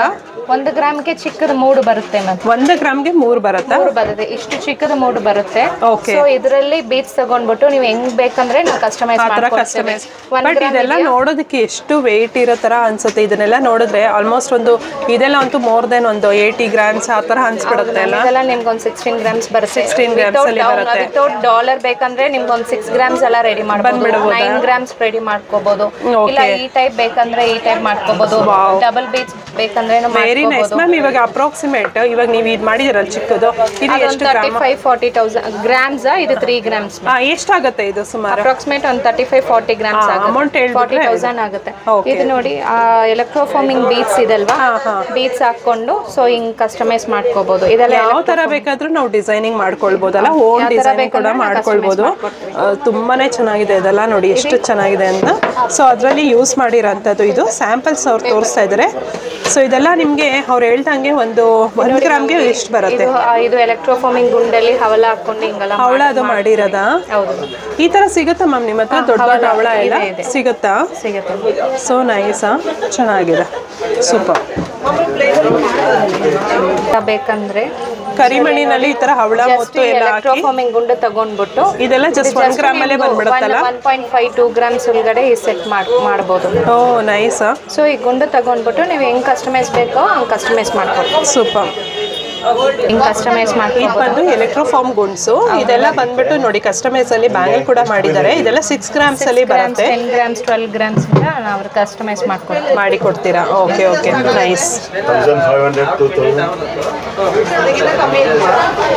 Speaker 2: 1 ಗ್ರಾಮ್ಗೆ ಚಿಕ್ಕದ 3 ಬರುತ್ತೆ ಮ್ಯಾಮ್.
Speaker 1: 1 ಗ್ರಾಮ್ಗೆ 3 ಬರುತ್ತಾ?
Speaker 2: 3 ಬರುತ್ತೆ, ಇಷ್ಟು ಚಿಕ್ಕದ 3 ಬರುತ್ತೆ.
Speaker 1: ಓಕೆ.
Speaker 2: ಸೊ ಇದರಲ್ಲಿ ಬೀಟ್ಸ್ ತಗೊಂಡ್ಬಿಟ್ಟು ನೀವು ಹೆಂಗ್ ಬೇಕಂದ್ರೆ ನಾವು ಕಸ್ಟಮೈಸ್ ಮಾಡ್ಕೊಡ್ತೀವಿ.
Speaker 1: ಬಟ್ ಇದೆಲ್ಲ ನೋಡೋದಕ್ಕೆ ಎಷ್ಟು ವೇಟ್ ಇರೋ ತರ ಅನ್ಸುತ್ತೆ. ಇದನ್ನೆಲ್ಲ ನೋಡಿದ್ರೆ ಆಲ್ಮೋಸ್ಟ್ ಒಂದು ಇದೆಲ್ಲ ಅಂತೂ ಮೋರ್ ದೆನ್ ಒಂದು 80 ಗ್ರಾಮ್ಸ್ ಆ ತರ ಅನ್ಸ್ಬಿಡುತ್ತೆ ಅಲ್ಲ?
Speaker 2: ಇದೆಲ್ಲ ನಿಮ್ಗೆ ಒಂದು 16 ಗ್ರಾಮ್ಸ್ ಬರುತ್ತೆ.
Speaker 1: 16 ಗ್ರಾಮ್ಸ್ ಅಲ್ಲಿ ಬರುತ್ತೆ.
Speaker 2: ವಿತೌಟ್ ಡಾಲರ್ ಬೇಕಂದ್ರೆ ನಿಮ್ಗೆ ಒಂದು 6 ಗ್ರಾಮ್ಸ್ ಎಲ್ಲ ರೆಡಿ ಮಾಡ್ಬೋದು, 9 ಗ್ರಾಮ್ಸ್ ರೆಡಿ ಮಾಡ್ಕೋಬಹುದು. ಇಲ್ಲ ಈ ಟೈಪ್ ಬೇಕಂದ್ರೆ ಈ ಟೈಪ್ ಮಾಡ್ಕೋಬಹುದು. ಡಬಲ್ ಬೀಟ್ಸ್ ಬೇಕಂದ್ರೆ
Speaker 1: ವೆರಿ ನೈಸ್ ಮ್ಯಾಮ್. ಇವಾಗ ಅಪ್ರಾಕ್ಸಿಮೇಟ್ ಇವಾಗ ನೀವು ಇದು ಮಾಡಿದಿರಲ್ಲ ಚಿಕ್ಕದು, ಇದು ಎಷ್ಟು
Speaker 2: 35-40,000 ಗ್ರಾಮ್ಸ್. ಇದು 3 ಗ್ರಾಮ್ಸ್.
Speaker 1: ಎಷ್ಟಾಗುತ್ತೆ ಇದು ಸುಮಾರು?
Speaker 2: ಅಪ್ರಾಕ್ಸಿಮೇಟ್ ಒಂದು 35-40 ಗ್ರಾಮ್ಸ್ ಆಗುತ್ತೆ.
Speaker 1: ಅಮೌಂಟ್
Speaker 2: 40,000 ಆಗುತ್ತೆ. ಇದು ನೋಡಿ ಎಲೆಕ್ಟ್ರೋಫೋಮಿಂಗ್ ಬೀಟ್ಸ್ ಇದಲ್ವಾ, ಬೀಟ್ಸ್ ಹಾಕೊಂಡು ಸೊ ಹಿಂಗ್ ಕಸ್ಟಮೈಸ್ ಮಾಡ್ಕೋಬಹುದು. ಇದೆಲ್ಲ
Speaker 1: ಯಾವ ತರ ಬೇಕಾದ್ರೂ ನಾವು ಡಿಸೈನಿಂಗ್ ಮಾಡ್ಕೊಳ್ಬೋದಲ್ಲ, ಓನ್ ಡಿಸೈನಿಂಗ್ ಕೂಡ ಮಾಡ್ಕೊಳ್ಬೋದು. ತುಂಬಾನೇ ಚೆನ್ನಾಗಿದೆ ಇದೆಲ್ಲ ನೋಡಿ ಎಷ್ಟು ಚೆನ್ನಾಗಿದೆ ಅಂತ. ಸೊ ಅದರಲ್ಲಿ ಯೂಸ್ ಮಾಡಿರೋಂಥದ್ದು ಇದು ಸ್ಯಾಂಪಲ್ಸ್ ಅವ್ರು ತೋರಿಸ್ತಾ ಇದ್ದಾರೆ. ಸೊ ಇದೆಲ್ಲ ನಿಮಗೆ ಅವ್ರು ಹೇಳ್ದಂಗೆ ಒಂದು 1 ಗ್ರಾಮ್ಗೆ ಎಷ್ಟು ಬರುತ್ತೆ?
Speaker 2: ಇದು ಎಲೆಕ್ಟ್ರೋಫೋಮಿಂಗ್ ಗುಂಡಲ್ಲಿ ಹವಳ ಹಾಕೊಂಡು ಹಿಂಗಲ್ಲ
Speaker 1: ಹವಳ ಅದು ಮಾಡಿರೋದಾ?
Speaker 2: ಹೌದು.
Speaker 1: ಈ ತರ ಸಿಗುತ್ತಾ ಮ್ಯಾಮ್ ನಿಮ್ಮ ಹತ್ರ? ದೊಡ್ಡ ದೊಡ್ಡ ಹವಳ ಎಲ್ಲ ಸಿಗುತ್ತಾ?
Speaker 2: ಸಿಗುತ್ತೆ.
Speaker 1: ಸೊ ನೈಸಾ, ಚೆನ್ನಾಗಿದೆ, ಸೂಪರ್.
Speaker 2: ಬೇಕಂದ್ರೆ
Speaker 1: ಕರಿಮಣಿನಲ್ಲಿ ಈ ತರ ಹವಳ ಮತ್ತು ಎಲ್ಲ
Speaker 2: ಎಲೆಕ್ಟ್ರೋಫೋಮಿಂಗ್ ಗುಂಡು ತಗೊಂಡ್ಬಿಟ್ಟು
Speaker 1: ಇದೆಲ್ಲ ಜಸ್ಟ್ 1 ಗ್ರಾಮ್ ಅಲ್ಲೇ ಬಂದ್ಬಿಡುತ್ತಲ್ಲ?
Speaker 2: 1.5-2 ಗ್ರಾಮ್ಸ್ ಒಳಗಡೆ ಈ ಸೆಟ್ ಮಾಡಬಹುದು.
Speaker 1: ಓ ನೈಸಾ.
Speaker 2: ಸೊ ಈ ಗುಂಡು ತಗೊಂಡ್ಬಿಟ್ಟು ನೀವು ಹೆಂಗ್ ಕಸ್ಟಮೈಸ್ ಬೇಕೋ ಹಂಗೆ ಕಸ್ಟಮೈಸ್ ಮಾಡ್ಕೊಬೋದು.
Speaker 1: ಸೂಪರ್.
Speaker 2: ಹಿಂಗೆ ಕಸ್ಟಮೈಸ್ ಮಾಡಿ.
Speaker 1: ಇದು ಬಂದು ಎಲೆಕ್ಟ್ರೋಫಾರ್ಮ್ ಗುಂಡ್ಸು. ಇದೆಲ್ಲ ಬಂದ್ಬಿಟ್ಟು ನೋಡಿ ಕಸ್ಟಮೈಸ್ ಅಲ್ಲಿ ಬ್ಯಾಂಗಲ್ ಕೂಡ ಮಾಡಿದ್ದಾರೆ. ಇದೆಲ್ಲ 6 ಗ್ರಾಮ್ಸ್ ಅಲ್ಲಿ ಬರುತ್ತೆ.
Speaker 2: 10 ಗ್ರಾಮ್ಸ್ 12 ಗ್ರಾಮ್ಸ್ ಇಂದ ನಾವು ಕಸ್ಟಮೈಸ್
Speaker 1: ಮಾಡಿ ಕೊಡ್ತೀರಾ? Okay okay, nice.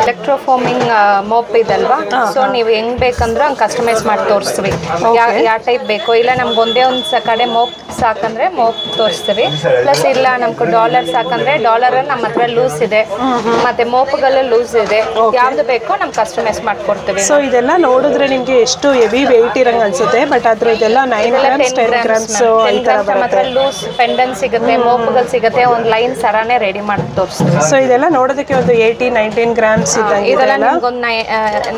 Speaker 2: ಎಲೆಕ್ಟ್ರೋಫಾರ್ಮಿಂಗ್ ಮೋಪ್ ಇದಲ್ವಾ, ಸೊ ನೀವು ಹೆಂಗ್ ಬೇಕಂದ್ರೆ ಹಂಗೆ ಕಸ್ಟಮೈಸ್ ಮಾಡಿ ತೋರಿಸ್ತೀವಿ. ಯಾವ ಟೈಪ್ ಬೇಕೋ, ಇಲ್ಲ ನಮ್ಗೆ ಒಂದೇ ಒಂದು ಕಡೆ ಮೋಪ್ ಸಾಕಂದ್ರೆ ಮೋಪ್ ತೋರಿಸ್ತೀವಿ. ಪ್ಲಸ್ ಇಲ್ಲ ನಮ್ಗೆ ಡಾಲರ್ ಸಾಕಂದ್ರೆ ಡಾಲರ್ ನಮ್ಮ ಹತ್ರ ಲೂಸ್ ಇದೆ, ಮತ್ತೆ ಮೋಪ್ಗಳು ಲೂಸ್ ಇದೆ. ಯಾವ್ದು ಬೇಕೋ ನಮ್ ಕಸ್ಟಮೈಸ್ ಮಾಡ್ಕೊಡ್ತೀವಿ.
Speaker 1: ಸೊ ಇದೆಲ್ಲ ನೋಡಿದ್ರೆ ನಿಮ್ಗೆ ಎಷ್ಟು ಹೆವಿ ವೆಯ್ಟ್ ಇರಂಗ್ ಅನ್ಸುತ್ತೆ, ಬಟ್ ಆದ್ರೆ ಇದೆಲ್ಲ 9 ಗ್ರಾಮ್ಸ್ 10 ಗ್ರಾಮ್ಸ್ ಈ ತರ ಬರುತ್ತೆ.
Speaker 2: ಲೂಸ್ ಪೆಂಡೆಂಟ್ ಸಿಗುತ್ತೆ, ಮೋಪ್ಗಳು ಸಿಗುತ್ತೆ, ಒಂದು ಲೈನ್ ಸರಾನೇ ರೆಡಿ ಮಾಡಿ ತೋರಿಸ್ತೀವಿ.
Speaker 1: ಸೊ ಇದೆಲ್ಲ ನೋಡೋದಕ್ಕೆ ಒಂದು 18-19 ಗ್ರಾಮ್ಸ್ ಇದ್ದಂಗೆ,
Speaker 2: ಇದೆಲ್ಲ ಒಂದು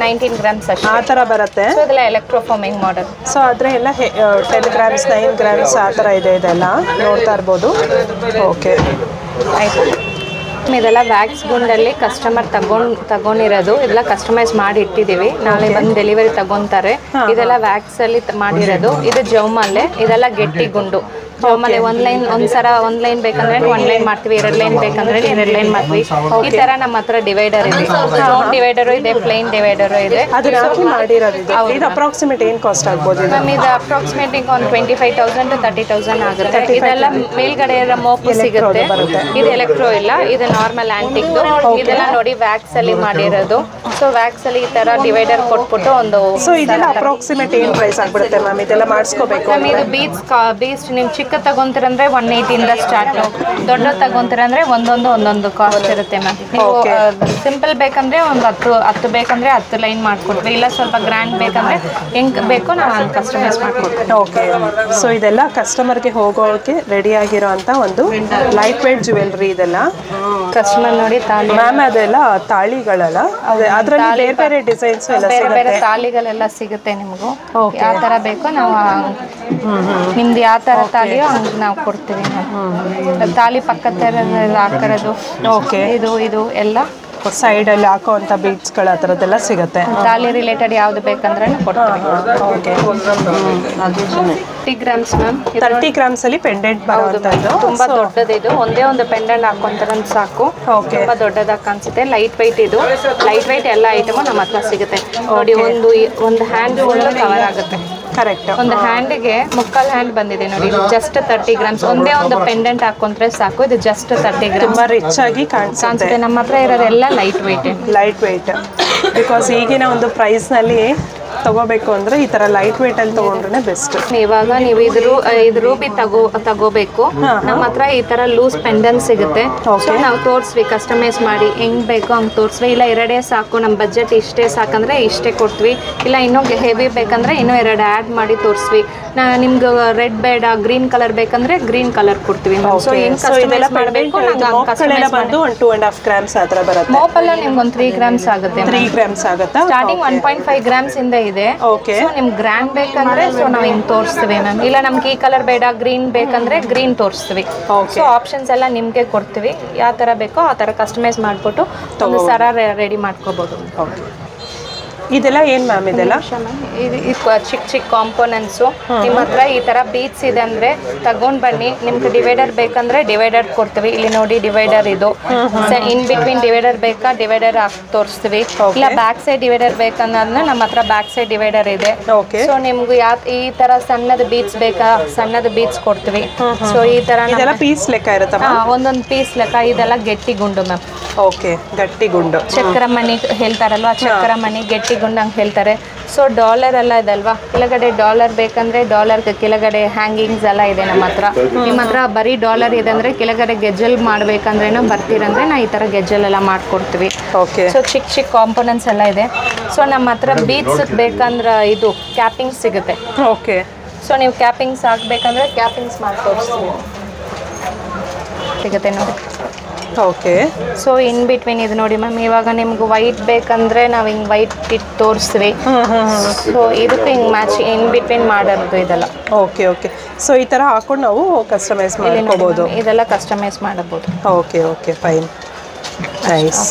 Speaker 2: 19 ಗ್ರಾಮ್ಸ್ ಅಷ್ಟೇ
Speaker 1: ಆ ತರ ಬರುತ್ತೆ.
Speaker 2: ಸೊ ಇದೆಲ್ಲ ಎಲೆಕ್ಟ್ರೋಫಾರ್ಮಿಂಗ್ ಮಾಡೆಲ್.
Speaker 1: ಸೊ ಆದ್ರೆ ಎಲ್ಲ 10 ಗ್ರಾಮ್ಸ್ 9 ಗ್ರಾಮ್ಸ್ ಆ ತರ ಇದೆ. ಇದೆಲ್ಲ ನೋಡ್ತಾ ಇರ್ಬೋದು. ಓಕೆ,
Speaker 2: ಆಯ್ತು. ಇದೆಲ್ಲ ವ್ಯಾಕ್ಸ್ ಗುಂಡಲ್ಲಿ ಕಸ್ಟಮರ್ ತಗೊಂಡಿರೋದು, ಇದೆಲ್ಲ ಕಸ್ಟಮೈಸ್ ಮಾಡಿ ಇಟ್ಟಿದ್ದೀವಿ. ನಾಳೆ ಬಂದು ಡೆಲಿವರಿ ತಗೊಂತಾರೆ. ಇದೆಲ್ಲ ವ್ಯಾಕ್ಸ್ ಅಲ್ಲಿ ಮಾಡಿರೋದು. ಇದು ಜೌಮಲ್ಲೇ, ಇದೆಲ್ಲ ಗಟ್ಟಿ ಗುಂಡು. ಜೌಮಲ್ಲಿ ಒಂದ್ ಲೈನ್ ಬೇಕಂದ್ರೆ 1 ಲೈನ್ ಮಾಡ್ತೀವಿ, 2 ಲೈನ್ ಬೇಕಂದ್ರೆ 2 ಲೈನ್ ಮಾಡ್ತೀವಿ. ಈ ತರ ನಮ್ಮ ಹತ್ರ ಡಿವೈಡರ್ ಇದೆ. ಸ್ಟೋನ್ ಡಿವೈಡರು ಇದೆ, ಪ್ಲೇನ್ ಡಿವೈಡರು ಇದೆ.
Speaker 1: ಇದು ಅಪ್ರಾಕ್ಸಿಮೇಟ್ ಏನ್ ಕಾಸ್ಟ್ ಆಗ್ಬೋದು?
Speaker 2: ಮ್ಯಾಮ್ ಇದು ಅಪ್ರಾಕ್ಸಿಮೇಟಿಂಗ್ ಒಂದು 25,000 to 30,000 ಆಗುತ್ತೆ. ಇದೆಲ್ಲ ಮೇಲ್ಗಡೆ ಮೋಪು ಸಿಗುತ್ತೆ. ಇದು ಎಲೆಕ್ಟ್ರೋ ಇಲ್ಲ, ಇದು ನಾರ್ಮಲ್ ಆಂಟಿಕ್. ಇದೆಲ್ಲ ನೋಡಿ ವ್ಯಾಕ್ಸ್ ಅಲ್ಲಿ ಮಾಡಿರೋದು. ಸೊ ವ್ಯಾಕ್ಸ್ ಅಲ್ಲಿ ಈ ತರ ಡಿವೈಡರ್ ಕೊಟ್ಬಿಟ್ಟು ಒಂದು.
Speaker 1: ಸೊ ಇದೆಲ್ಲ ಅಪ್ರಾಕ್ಸಿಮೇಟ್ ಏನ್ ಪ್ರೈಸ್ ಆಗ್ಬಿಡುತ್ತೆ ಮ್ಯಾಮ್ ಇದೆಲ್ಲ ಮಾಡಿಸ್ಕೋಬೇಕು?
Speaker 2: ಮ್ಯಾಮ್ ಇದು ಬೀಚ್ ನೀವು ಚಿಕ್ಕ ತಗೊಂತೀರಂದ್ರೆ 180 ಇಂದ ಸ್ಟಾರ್ಟ್, ದೊಡ್ಡ ತಗೊಂತೀರಂದ್ರೆ ಒಂದೊಂದು ಕಾಸ್ಟ್ ಇರುತ್ತೆ ಮ್ಯಾಮ್. ನೀವು ಸಿಂಪಲ್ ಬೇಕಂದ್ರೆ ಒಂದು 10 ಬೇಕಂದ್ರೆ 10 ಲೈನ್ ಮಾಡ್ಕೊಡ್ತೀವಿ. ಇಲ್ಲ ಸ್ವಲ್ಪ ಗ್ರ್ಯಾಂಡ್ ಬೇಕಂದ್ರೆ ಹೆಂಗ್ ಬೇಕೋ ನಾವು ಹಂಗೆ ಕಸ್ಟಮೈಸ್ ಮಾಡ್ಕೊಡ್ತೀವಿ.
Speaker 1: ಓಕೆ. ಸೊ ಇದೆಲ್ಲ ಕಸ್ಟಮರ್ಗೆ ಹೋಗೋಕೆ ರೆಡಿ ಆಗಿರೋ ಅಂತ ಒಂದು ಲೈಟ್ ವೇಟ್ ಜ್ಯುವೆಲ್ರಿ. ಇದೆಲ್ಲ
Speaker 2: ಕಸ್ಟಮರ್ ನೋಡಿ ತಾಳಿ
Speaker 1: ಮ್ಯಾಮ್, ಅದೆಲ್ಲ ತಾಳಿಗಳಲ್ಲ, ಅದ್ರಲ್ಲಿ ಬೇರೆ ಡಿಸೈನ್ಸ್ ಎಲ್ಲ
Speaker 2: ಬೇರೆ ತಾಳಿಗಳೆಲ್ಲ ಸಿಗುತ್ತೆ ನಿಮಗೂ. ಯಾವ ತರ ಬೇಕೋ ನಾವು ನಿಮ್ದು ಯಾವ ತರ ತಾಳಿಯೋ ಹಂಗೆ ನಾವು ಕೊಡ್ತೀವಿ. ತಾಳಿ ಪಕ್ಕದ ಹಾಕೋದು.
Speaker 1: ಓಕೆ.
Speaker 2: ಇದು ಎಲ್ಲ
Speaker 1: ಸೈಡ್ ಅಲ್ಲಿ ಹಾಕುವಂತ ಬೀಡ್ಸ್ ಗಳ ತರದೆಲ್ಲ ಸಿಗುತ್ತೆ.
Speaker 2: ತಾಳಿ ರಿಲೇಟೆಡ್ ಯಾವ್ದು ಬೇಕಂದ್ರೆ ಕೊಡ್ತೀವಿ.
Speaker 1: ಓಕೆ.
Speaker 2: 30 grams ma'am.
Speaker 1: 30 ಗ್ರಾಮ್ಸ್ ಅಲ್ಲಿ ಪೆಂಡೆಂಟ್ ಬರುವಂತದ್ದು.
Speaker 2: ತುಂಬಾ ದೊಡ್ಡದು. ಇದು ಒಂದೇ ಒಂದು ಪೆಂಡೆಂಟ್ ಹಾಕೊಂತಾರೆ ಸಾಕು. ತುಂಬಾ ದೊಡ್ಡದಾಗಿ ಕಾಣಿಸುತ್ತೆ. Light white. ಇದು ಲೈಟ್ ವೈಟ್ ಎಲ್ಲ ಐಟಮು ನಮ್ಮ ಹತ್ರ ಸಿಗುತ್ತೆ. ನೋಡಿ ಒಂದು ಹ್ಯಾಂಡ್ ಫುಲ್ ಕವರ್ ಆಗುತ್ತೆ.
Speaker 1: ಕರೆಕ್ಟ್.
Speaker 2: ಒಂದು ಹ್ಯಾಂಡ್ಗೆ ಮುಕ್ಕಾಲ್ ಹ್ಯಾಂಡ್ ಬಂದಿದೆ ನೋಡಿ. Just 30 grams. ಒಂದೇ ಒಂದು ಪೆಂಡೆಂಟ್ ಹಾಕೊಂಡ್ರೆ ಸಾಕು. ಇದು ಜಸ್ಟ್ 30 ಗ್ರಾಮ್ಸ್.
Speaker 1: ತುಂಬಾ ರಿಚ್ ಆಗಿ ಕಾಣಿಸುತ್ತೆ.
Speaker 2: ನಮ್ಮ ಹತ್ರ ಇರೋದೆಲ್ಲ ಲೈಟ್ ವೆಯ್ಟ್.
Speaker 1: ಬಿಕಾಸ್ ಈಗಿನ ಒಂದು ಪ್ರೈಸ್ ನಲ್ಲಿ ತಗೋಬೇಕು ಅಂದ್ರೆ ಈ ತರ ಲೈಟ್ ವೇಟ್ ಅಲ್ಲಿ ತಗೊಂಡ್ರೆ ಬೆಸ್ಟ್.
Speaker 2: ಇವಾಗ ನೀವು ಇದು ರೂಬಿ ತಗೋಬೇಕು. ನಮ್ಮ ಹತ್ರ ಈ ತರ ಲೂಸ್ ಪೆಂಡೆಂಟ್ ಸಿಗುತ್ತೆ. ನಾವು ತೋರಿಸ್ವಿ ಕಸ್ಟಮೈಸ್ ಮಾಡಿ ಹೆಂಗ್ ಬೇಕೋ ಹಂಗೆ ತೋರಿಸ್ವಿ. ಇಲ್ಲ 2 ಸಾಕು, ನಮ್ಮ ಬಜೆಟ್ ಇಷ್ಟೇ ಸಾಕಂದ್ರೆ ಇಷ್ಟೇ ಕೊಡ್ತೀವಿ. ಇಲ್ಲ ಇನ್ನೂ ಹೆವಿ ಬೇಕಂದ್ರೆ ಇನ್ನೂ 2 ಆ್ಯಡ್ ಮಾಡಿ ತೋರಿಸ್ವಿ. ನಿಮ್ಗೆ ರೆಡ್ ಬೇಡ, ಗ್ರೀನ್ ಕಲರ್ ಬೇಕಂದ್ರೆ ಗ್ರೀನ್ ಕಲರ್ ಕೊಡ್ತೀವಿ. ಸೊ ಹೆಂಗ್ ಕಸ್ಟಮೈಸ್ ಮಾಡಬೇಕು
Speaker 1: ಬಂದು 2.5 ಗ್ರಾಮ್ಸ್ ಹತ್ರ ಬರುತ್ತೆ.
Speaker 2: ಮೋಪಲ್ಲ ನಿಮ್ಗೆ ಒಂದು 3 ಗ್ರಾಮ್ಸ್ ಆಗುತ್ತೆ.
Speaker 1: 3 ಗ್ರಾಮ್ಸ್ ಆಗುತ್ತಾ?
Speaker 2: ಸ್ಟಾರ್ಟಿಂಗ್ 1.5 ಗ್ರಾಮ್ಸ್ ಇಂದ ಇದೆ. ಸೊ ನಿಮ್ಗೆ ಗ್ರ್ಯಾಂಡ್ ಬೇಕಂದ್ರೆ ಸೊ ನಾವು ಹಿಂಗ್ ತೋರಿಸ್ತೀವಿ ಮ್ಯಾಮ್. ಇಲ್ಲ ನಮ್ಗೆ ಈ ಕಲರ್ ಬೇಡ, ಗ್ರೀನ್ ಬೇಕಂದ್ರೆ ಗ್ರೀನ್ ತೋರಿಸ್ತೀವಿ. ಸೊ ಆಪ್ಷನ್ಸ್ ಎಲ್ಲ ನಿಮ್ಗೆ ಕೊಡ್ತೀವಿ. ಯಾವ ತರ ಬೇಕೋ ಆ ತರ ಕಸ್ಟಮೈಸ್ ಮಾಡ್ಬಿಟ್ಟು ಒಂದು ಸರ ರೆಡಿ ಮಾಡ್ಕೋಬಹುದು.
Speaker 1: ಇದೆಲ್ಲ ಏನ್ ಮ್ಯಾಮ್? ಇದೆಲ್ಲ
Speaker 2: ಚಿಕ್ಕ ಕಾಂಪೋನೆಂಟ್ಸು. ನಿಮ್ಮ ಹತ್ರ ಈ ತರ ಬೀಟ್ಸ್ ಇದೆ ಅಂದ್ರೆ ತಗೊಂಡ್ ಬನ್ನಿ. ನಿಮ್ಗೆ ಡಿವೈಡರ್ ಬೇಕಂದ್ರೆ ಡಿವೈಡರ್ ಕೊಡ್ತೀವಿ. ಇಲ್ಲಿ ನೋಡಿ ಡಿವೈಡರ್. ಇದು ಇನ್ ಬಿಟ್ವೀನ್ ಡಿವೈಡರ್ ಬೇಕಾ ಡಿವೈಡರ್ ತೋರಿಸ್ತೀವಿ. ಇಲ್ಲ ಬ್ಯಾಕ್ ಸೈಡ್ ಡಿವೈಡರ್ ಬೇಕಂದ್ರೆ ನಮ್ಮ ಹತ್ರ ಬ್ಯಾಕ್ ಸೈಡ್ ಡಿವೈಡರ್ ಇದೆ. ಸೊ ನಿಮ್ಗೆ ಈ ತರ ಸಣ್ಣದ ಬೀಟ್ಸ್ ಬೇಕಾ, ಸಣ್ಣದ ಬೀಟ್ಸ್ ಕೊಡ್ತೀವಿ. ಸೊ ಈ ತರ
Speaker 1: ಪೀಸ್ ಲೆಕ್ಕ ಇರುತ್ತೆ.
Speaker 2: ಒಂದೊಂದು ಪೀಸ್ ಲೆಕ್ಕ. ಇದೆಲ್ಲ ಗಟ್ಟಿ ಗುಂಡು ಮ್ಯಾಮ್.
Speaker 1: ಓಕೆ, ಗಟ್ಟಿ ಗುಂಡು.
Speaker 2: ಚಕ್ರಮಣಿ ಹೇಳ್ತಾರಲ್ವಾ, ಚಕ್ರಮಣಿ ಗಟ್ಟಿ ಗುಂಡು ಹಂಗೆ ಹೇಳ್ತಾರೆ. ಸೊ ಡಾಲರ್ ಎಲ್ಲ ಇದಲ್ವಾ, ಕೆಳಗಡೆ ಡಾಲರ್ ಬೇಕಂದ್ರೆ ಡಾಲರ್ ಕೆಳಗಡೆ ಹ್ಯಾಂಗಿಂಗ್ಸ್ ಎಲ್ಲ ಇದೆ ನಮ್ಮ ಹತ್ರ. ನಿಮ್ಮ ಹತ್ರ ಬರೀ ಡಾಲರ್ ಇದೆ ಅಂದ್ರೆ ಕೆಳಗಡೆ ಗೆಜ್ಜಲ್ ಮಾಡ್ಬೇಕಂದ್ರೇನೋ ಬರ್ತೀರಂದ್ರೆ ನಾ ಈ ತರ ಗೆಜ್ಜಲ್ ಎಲ್ಲ ಮಾಡ್ಕೊಡ್ತೀವಿ. ಸೊ ಚಿಕ್ಕ ಕಾಂಪೋನೆಂಟ್ಸ್ ಎಲ್ಲ ಇದೆ. ಸೊ ನಮ್ಮ ಹತ್ರ ಬೀಟ್ಸ್ ಬೇಕಂದ್ರೆ ಇದು ಕ್ಯಾಪಿಂಗ್ಸ್ ಸಿಗುತ್ತೆ.
Speaker 1: ಓಕೆ.
Speaker 2: ಸೊ ನೀವು ಕ್ಯಾಪಿಂಗ್ಸ್ ಹಾಕ್ಬೇಕಂದ್ರೆ ಕ್ಯಾಪಿಂಗ್ಸ್ ಮಾಡ್ಕೊಡ್ತೀವಿ ಸಿಗುತ್ತೆ ನೋಡಿ.
Speaker 1: ಓಕೆ.
Speaker 2: ಸೊ ಇನ್ ಬಿಟ್ವೀನ್ ಇದು ನೋಡಿ ಮ್ಯಾಮ್. ಇವಾಗ ನಿಮ್ಗೆ ವೈಟ್ ಬೇಕಂದ್ರೆ ನಾವು ಹಿಂಗೆ ವೈಟ್ ಇಟ್ಟು ತೋರಿಸ್ತೀವಿ. ಸೊ ಇದಕ್ಕೆ ಹಿಂಗೆ ಮ್ಯಾಚ್ ಇನ್ ಬಿಟ್ವೀನ್ ಮಾಡೋದು ಇದೆಲ್ಲ.
Speaker 1: Okay okay. ಸೊ ಈ ಥರ ಹಾಕೊಂಡು ನಾವು ಕಸ್ಟಮೈಸ್ ಮಾಡ್ಕೋಬಹುದು.
Speaker 2: ಇದೆಲ್ಲ ಕಸ್ಟಮೈಸ್ ಮಾಡಬಹುದು.
Speaker 1: Okay okay, fine, nice.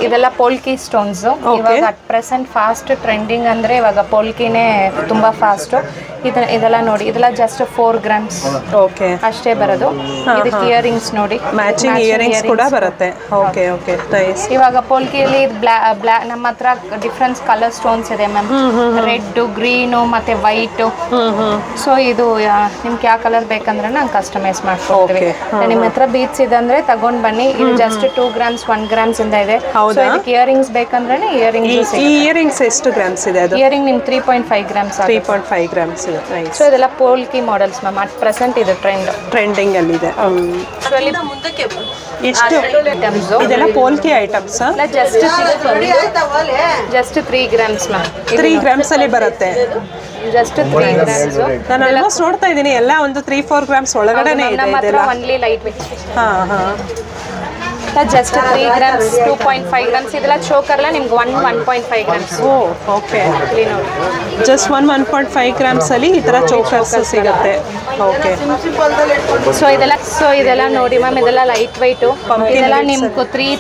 Speaker 2: ಇದೆಲ್ಲ ಪೋಲ್ಕಿ ಸ್ಟೋನ್ಸ್. ಇವಾಗ ಅಟ್ ಪ್ರೆಸೆಂಟ್ ಫಾಸ್ಟ್ ಟ್ರೆಂಡಿಂಗ್ ಅಂದ್ರೆ ಇವಾಗ ಪೋಲ್ಕಿನೇ ತುಂಬಾ ಫಾಸ್ಟ್. ಇದೆಲ್ಲ ನೋಡಿ, ಇದೆಲ್ಲ ಜಸ್ಟ್ 4 grams
Speaker 1: ಓಕೆ
Speaker 2: ಅಷ್ಟೇ ಬರೋದು. ಇದಕ್ಕೆ ಇಯರಿಂಗ್ಸ್ ನೋಡಿ,
Speaker 1: ಮ್ಯಾಚಿಂಗ್ ಇಯರಿಂಗ್ಸ್ ಕೂಡ ಬರುತ್ತೆ. Okay okay nice.
Speaker 2: ಇವಾಗ ಪೋಲ್ಕಿಯಲ್ಲಿ ನಮ್ಮ ಹತ್ರ ಡಿಫ್ರೆಂಟ್ ಕಲರ್ ಸ್ಟೋನ್ಸ್ ಇದೆ ಮ್ಯಾಮ್, ರೆಡ್, ಗ್ರೀನು ಮತ್ತೆ ವೈಟ್. ಸೊ ಇದು ನಿಮ್ಗೆ ಯಾವ ಕಲರ್ ಬೇಕಂದ್ರೆ ನಾವು ಕಸ್ಟಮೈಸ್ ಮಾಡ್ಕೊಡ್ತೀವಿ. ನಿಮ್ಮ ಹತ್ರ ಬೀಟ್ಸ್ ಇದೆ ಅಂದ್ರೆ ತಗೊಂಡ್ ಬನ್ನಿ. ಇದು ಜಸ್ಟ್ 2 grams 1 grams ಇಂದ ಇದೆ. ಇದಕ್ಕೆ ಇಯರಿಂಗ್ಸ್ ಬೇಕಂದ್ರೆ ಇಯರಿಂಗ್ಸ್.
Speaker 1: ಈ ಇಯರಿಂಗ್ಸ್ ಎಷ್ಟು ಗ್ರಾಮ್ಸ್ ಇದೆ? ಅದು
Speaker 2: ಇಯರಿಂಗ್ ನಿಮ್ಗೆ 3.5 grams
Speaker 1: 3.5 ಗ್ರಾಮ್ಸ್ ಇದೆ. ನೈಸ್.
Speaker 2: ಸೊ ಇದೆಲ್ಲ polki models ma'am. At present ಇದು
Speaker 1: ಟ್ರೆಂಡಿಂಗ್ ಅಲ್ಲಿ ಇದೆ. ಎಷ್ಟು ಇದೆಲ್ಲ polki items?
Speaker 2: Just 3 grams ma'am.
Speaker 1: 3 grams ಅಲ್ಲಿ ಬರುತ್ತೆ.
Speaker 2: Just 3 grams.
Speaker 1: ನಾನು ಆಲ್ಮೋಸ್ಟ್ ನೋಡ್ತಾ ಇದ್ದೀನಿ ಎಲ್ಲ ಒಂದು 3-4 grams ಒಳಗಡೆನೇ ಇದೆ ಇದೆಲ್ಲ.
Speaker 2: Only light weight.
Speaker 1: ಹಾ ಹಾ.
Speaker 2: Just 3 grams 2.5 grams. ಇದೆಲ್ಲ ಚೋಕರ್ ಎಲ್ಲ ನಿಮ್ಗೆ 1.5 grams.
Speaker 1: ಓ ಓಕೆ. ಜಸ್ಟ್ 1.5 grams ಅಲ್ಲಿ ಈ ತರ ಚೋಕರ್ಸ್ ಸಿಗುತ್ತೆ. ಓಕೆ.
Speaker 2: ಸೊ ಇದೆಲ್ಲ ನೋಡಿ ಮ್ಯಾಮ್, ಇದೆಲ್ಲ ಲೈಟ್ ವೈಟ್. ಇದೆಲ್ಲ ನಿಮ್ಗೆ 3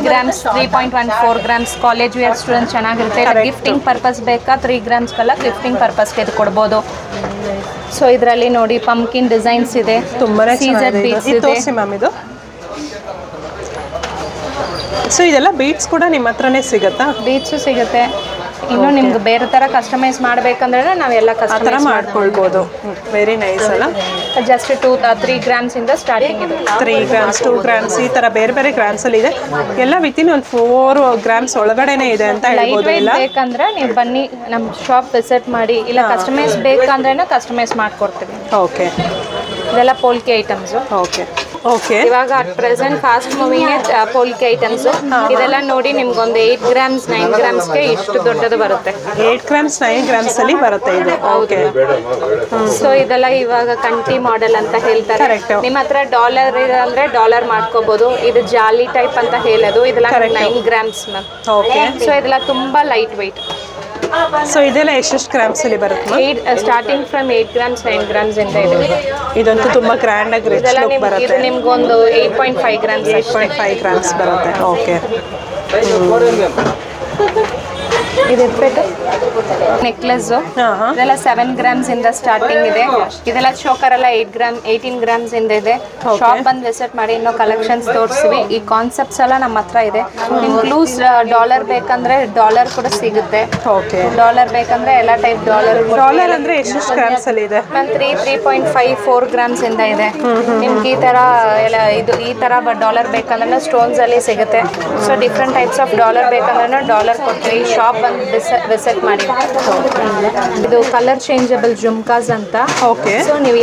Speaker 2: grams 3.14 grams college wear student ಚೆನ್ನಾಗಿರುತ್ತೆ. ಗಿಫ್ಟಿಂಗ್ ಪರ್ಪಸ್ ಬೇಕಾ 3 grams ಕಲ್ಲ ಗಿಫ್ಟಿಂಗ್ ಪರ್ಪಸ್ಗೆ ಇದು ಕೊಡ್ಬೋದು. ಸೊ ಇದರಲ್ಲಿ ನೋಡಿ ಪಂಪ್ಕಿನ್ ಡಿಸೈನ್ಸ್ ಇದೆ,
Speaker 1: ತುಂಬಾನೇ ಚೆನ್ನಾಗಿದೆ. ಇದು ತೋರಿಸಿ ಮ್ಯಾಮ್. ಇದು ಸೊ ಇದೆಲ್ಲ ಬೀಟ್ಸ್ ಕೂಡ ನಿಮ್ಮ ಹತ್ರನೇ ಸಿಗುತ್ತಾ?
Speaker 2: ಬೀಟ್ಸು ಸಿಗುತ್ತೆ. ಇನ್ನು ನಿಮ್ಗೆ ಬೇರೆ ತರ ಕಸ್ಟಮೈಸ್ ಮಾಡ್ಬೇಕಂದ್ರೆ ನಾವೆಲ್ಲ ಕಸ್ಟಮೈಸ್
Speaker 1: ಮಾಡ್ಕೊಳ್ಬೋದು. ವೆರಿ ನೈಸ್ ಅಲ್ಲ.
Speaker 2: ಜಸ್ಟ್ 3 grams ಇಂದ ಸ್ಟಾರ್ಟಿಂಗ್ ಇದೆ.
Speaker 1: 3 grams 2 grams ಈ ತರ ಬೇರೆ ಬೇರೆ ಗ್ರಾಮ್ಸ್ ಅಲ್ಲಿ ಇದೆ. ಎಲ್ಲ ವಿತಿನ್ ಒಂದು 4 grams ಒಳಗಡೆನೆ ಇದೆ ಅಂತ ಹೇಳ್ಬೋದು. ಇಲ್ಲ
Speaker 2: ಬೇಕಂದ್ರೆ ನೀವು ಬನ್ನಿ ನಮ್ಮ ಶಾಪ್ ವಿಸಿಟ್ ಮಾಡಿ. ಇಲ್ಲ ಕಸ್ಟಮೈಸ್ ಬೇಕಂದ್ರೆ ಕಸ್ಟಮೈಸ್ ಮಾಡ್ಕೊಡ್ತೀವಿ.
Speaker 1: ಓಕೆ.
Speaker 2: ಇದೆಲ್ಲ ಪೋಲ್ಕಿ ಐಟಮ್ಸ್.
Speaker 1: Okay okay.
Speaker 2: ಇವಾಗ at present fast moving polki items. ಇದೆಲ್ಲ ನೋಡಿ ನಿಮ್ಗೊಂದು 8 grams 9 ಗ್ರಾಮ್ಸ್ಗೆ ಇಷ್ಟು ದೊಡ್ಡದು ಬರುತ್ತೆ.
Speaker 1: 8 grams 9 grams ಅಲ್ಲಿ ಬರುತ್ತೆ ಇದು. ಓಕೆ.
Speaker 2: ಸೊ ಇದೆಲ್ಲ ಇವಾಗ ಕಂಟಿ ಮಾಡೆಲ್ ಅಂತ ಹೇಳ್ತಾರೆ. ನಿಮ್ಮ ಹತ್ರ ಡಾಲರ್ ಅಂದ್ರೆ ಡಾಲರ್ ಮಾಡ್ಕೋಬಹುದು. ಇದು ಜಾಲಿ ಟೈಪ್ ಅಂತ ಹೇಳೋದು. ಇದೆಲ್ಲ 9 grams ಮ್ಯಾಮ್.
Speaker 1: ಓಕೆ.
Speaker 2: ಸೊ ಇದೆಲ್ಲ ತುಂಬಾ ಲೈಟ್ ವೈಟ್.
Speaker 1: ಸೊ ಇದೆಲ್ಲ ಎಷ್ಟು ಗ್ರಾಮ್ಸ್ ಅಲ್ಲಿ ಬರುತ್ತೆ?
Speaker 2: ಸ್ಟಾರ್ಟಿಂಗ್ ಫ್ರಮ್ 8 grams 9 grams ಇಂದ ಇದೆ.
Speaker 1: ಇದಂತೂ ತುಂಬಾ ಗ್ರ್ಯಾಂಡ್ ಆಗಿ ರಿಚ್ ಲುಕ್ ಬರುತ್ತೆ.
Speaker 2: ಇದು ನಿಮ್ಗೊಂದು 8.5 grams
Speaker 1: 8.5 grams ಬರುತ್ತೆ. ಓಕೆ.
Speaker 2: ಇದು ನೆಕ್ಲೆಸ್ ಇದೆಲ್ಲ 7 grams ಇಂದ ಸ್ಟಾರ್ಟಿಂಗ್ ಇದೆ. ಇದೆಲ್ಲ ಚೋಕರ್ ಎಲ್ಲ 18 grams ಇಂದ ಇದೆ. ಶಾಪ್ ಬಂದು ವಿಸಿಟ್ ಮಾಡಿ, ಇನ್ನೂ ಕಲೆಕ್ಷನ್ಸ್ ತೋರಿಸ್ತೀವಿ. ಈ ಕಾನ್ಸೆಪ್ಟ್ಸ್ ಎಲ್ಲ ನಮ್ಮ ಹತ್ರ ಇದೆ. ನಿಮ್ಗೆ ಲೂಸ್ ಡಾಲರ್ ಬೇಕಂದ್ರೆ ಡಾಲರ್ ಕೂಡ ಸಿಗುತ್ತೆ.
Speaker 1: ಓಕೆ.
Speaker 2: ಡಾಲರ್ ಬೇಕಂದ್ರೆ ಎಲ್ಲ ಟೈಪ್
Speaker 1: ಡಾಲರ್ ಅಂದ್ರೆ ಎಷ್ಟು ಗ್ರಾಮ್ಸ್ ಅಲ್ಲಿ ಇದೆ?
Speaker 2: 3.54 grams ಇಂದ ಇದೆ. ನಿಮ್ಗೆ ಈ ತರ ಎಲ್ಲ ಈ ತರ ಡಾಲರ್ ಬೇಕಂದ್ರೆ ಸ್ಟೋನ್ಸ್ ಅಲ್ಲಿ ಸಿಗುತ್ತೆ. So different types of dollar ಬೇಕಂದ್ರೆ ಡಾಲರ್ ಕೊಡ್ತೀವಿ. ಶಾಪ್ ಬಂದು ವಿಸಿಟ್ ಮಾಡಿ. ಇದು ಕಲರ್ ಚೇಂಜಬಲ್ ಜುಮ್ಕಾಸ್ ಅಂತ.
Speaker 1: ಓಕೆ.
Speaker 2: ಸೊ ನೀವು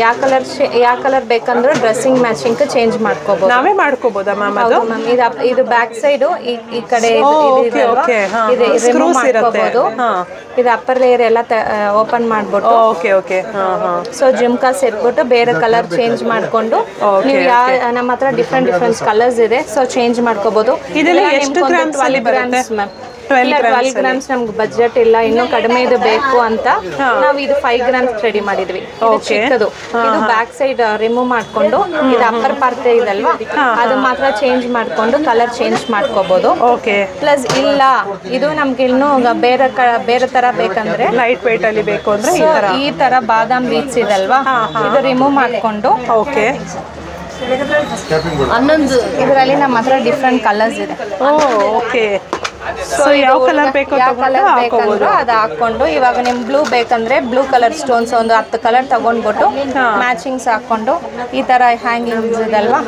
Speaker 2: ಯಾವ ಕಲರ್ ಬೇಕಂದ್ರೆ ಡ್ರೆಸ್ಸಿಂಗ್ ಮ್ಯಾಚಿಂಗ್ ಚೇಂಜ್ ಮಾಡ್ಕೋಬಹುದು.
Speaker 1: ನಾವೇ ಮಾಡ್ಕೋಬಹುದಾ ಮ್ಯಾಮ್? ಅದು
Speaker 2: ಇದು ಬ್ಯಾಕ್ ಸೈಡ್ ಈ ಕಡೆ ರಿಮೂವ್ ಮಾಡ್ಕೋಬಹುದು. ಇದು ಅಪ್ಪರ್ ಲೇಯರ್ ಎಲ್ಲ ಓಪನ್ ಮಾಡ್ಬಿಟ್ಟು
Speaker 1: ಓಕೆ ಓಕೆ.
Speaker 2: ಸೊ ಜುಮ್ಕಾಸ್ ಇಟ್ಬಿಟ್ಟು ಬೇರೆ ಕಲರ್ ಚೇಂಜ್ ಮಾಡ್ಕೊಂಡು ನೀವು ನಮ್ಮ ಹತ್ರ ಡಿಫ್ರೆಂಟ್ ಕಲರ್ಸ್ ಇದೆ. ಸೊ ಚೇಂಜ್ ಮಾಡ್ಕೋಬಹುದು.
Speaker 1: ಇದೆಲ್ಲ ಎಷ್ಟು ಗ್ರಾಮ್ಸ್ ಅಲ್ಲಿ ಬರುತ್ತೆ ಮ್ಯಾಮ್?
Speaker 2: 12 grams ನಮ್ಗೆ ಬಜೆಟ್ ಇಲ್ಲ, ಇನ್ನೂ ಕಡಿಮೆ ಇದು ಬೇಕು ಅಂತ ನಾವು ಇದು 5 grams ರೆಡಿ ಮಾಡಿದ್ವಿ. ಇದು ಚಿಕ್ಕದು. ಇದು ಬ್ಯಾಕ್ ಸೈಡ್ ರಿಮೂವ್ ಮಾಡ್ಕೊಂಡು ಇದು ಅಪ್ಪರ್ ಪಾರ್ಟ್ ಇದಲ್ವಾ ಅದು ಮಾತ್ರ ಚೇಂಜ್ ಮಾಡ್ಕೊಂಡು ಕಲರ್ ಚೇಂಜ್ ಮಾಡ್ಕೋಬಹುದು.
Speaker 1: ಓಕೆ.
Speaker 2: ಪ್ಲಸ್ ಇಲ್ಲ ಇದು ನಮ್ಗೆ ಇನ್ನೂ ಬೇರೆ ತರ ಬೇಕಂದ್ರೆ
Speaker 1: ಲೈಟ್ ವೇಟ್ ಅಲ್ಲಿ ಬೇಕು ಅಂದ್ರೆ
Speaker 2: ಈ ತರ ಬಾದಾಮ್ ಬೀಟ್ಸ್ ಇದಲ್ವಾ ಇದು ರಿಮೂವ್ ಮಾಡ್ಕೊಂಡು.
Speaker 1: ಓಕೆ.
Speaker 2: ಇದರಲ್ಲಿ ನಮ್ಮ ಹತ್ರ ಡಿಫ್ರೆಂಟ್ ಕಲರ್ಸ್ ಇದೆ.
Speaker 1: ಓಕೆ. ಸೊ ಯಾವ ಕಲರ್ ಬೇಕು
Speaker 2: ಅದು ಹಾಕೊಂಡು ಇವಾಗ ನಿಮ್ ಬ್ಲೂ ಬೇಕಂದ್ರೆ ಬ್ಲೂ ಕಲರ್ ಸ್ಟೋನ್ಸ್ ಒಂದು 10 ಕಲರ್ ತಗೊಂಡ್ಬಿಟ್ಟು ಮ್ಯಾಚಿಂಗ್ಸ್ ಹಾಕೊಂಡು ಈ ತರ ಹ್ಯಾಂಗಿಂಗ್ಸ್ ಇದಲ್ವಾ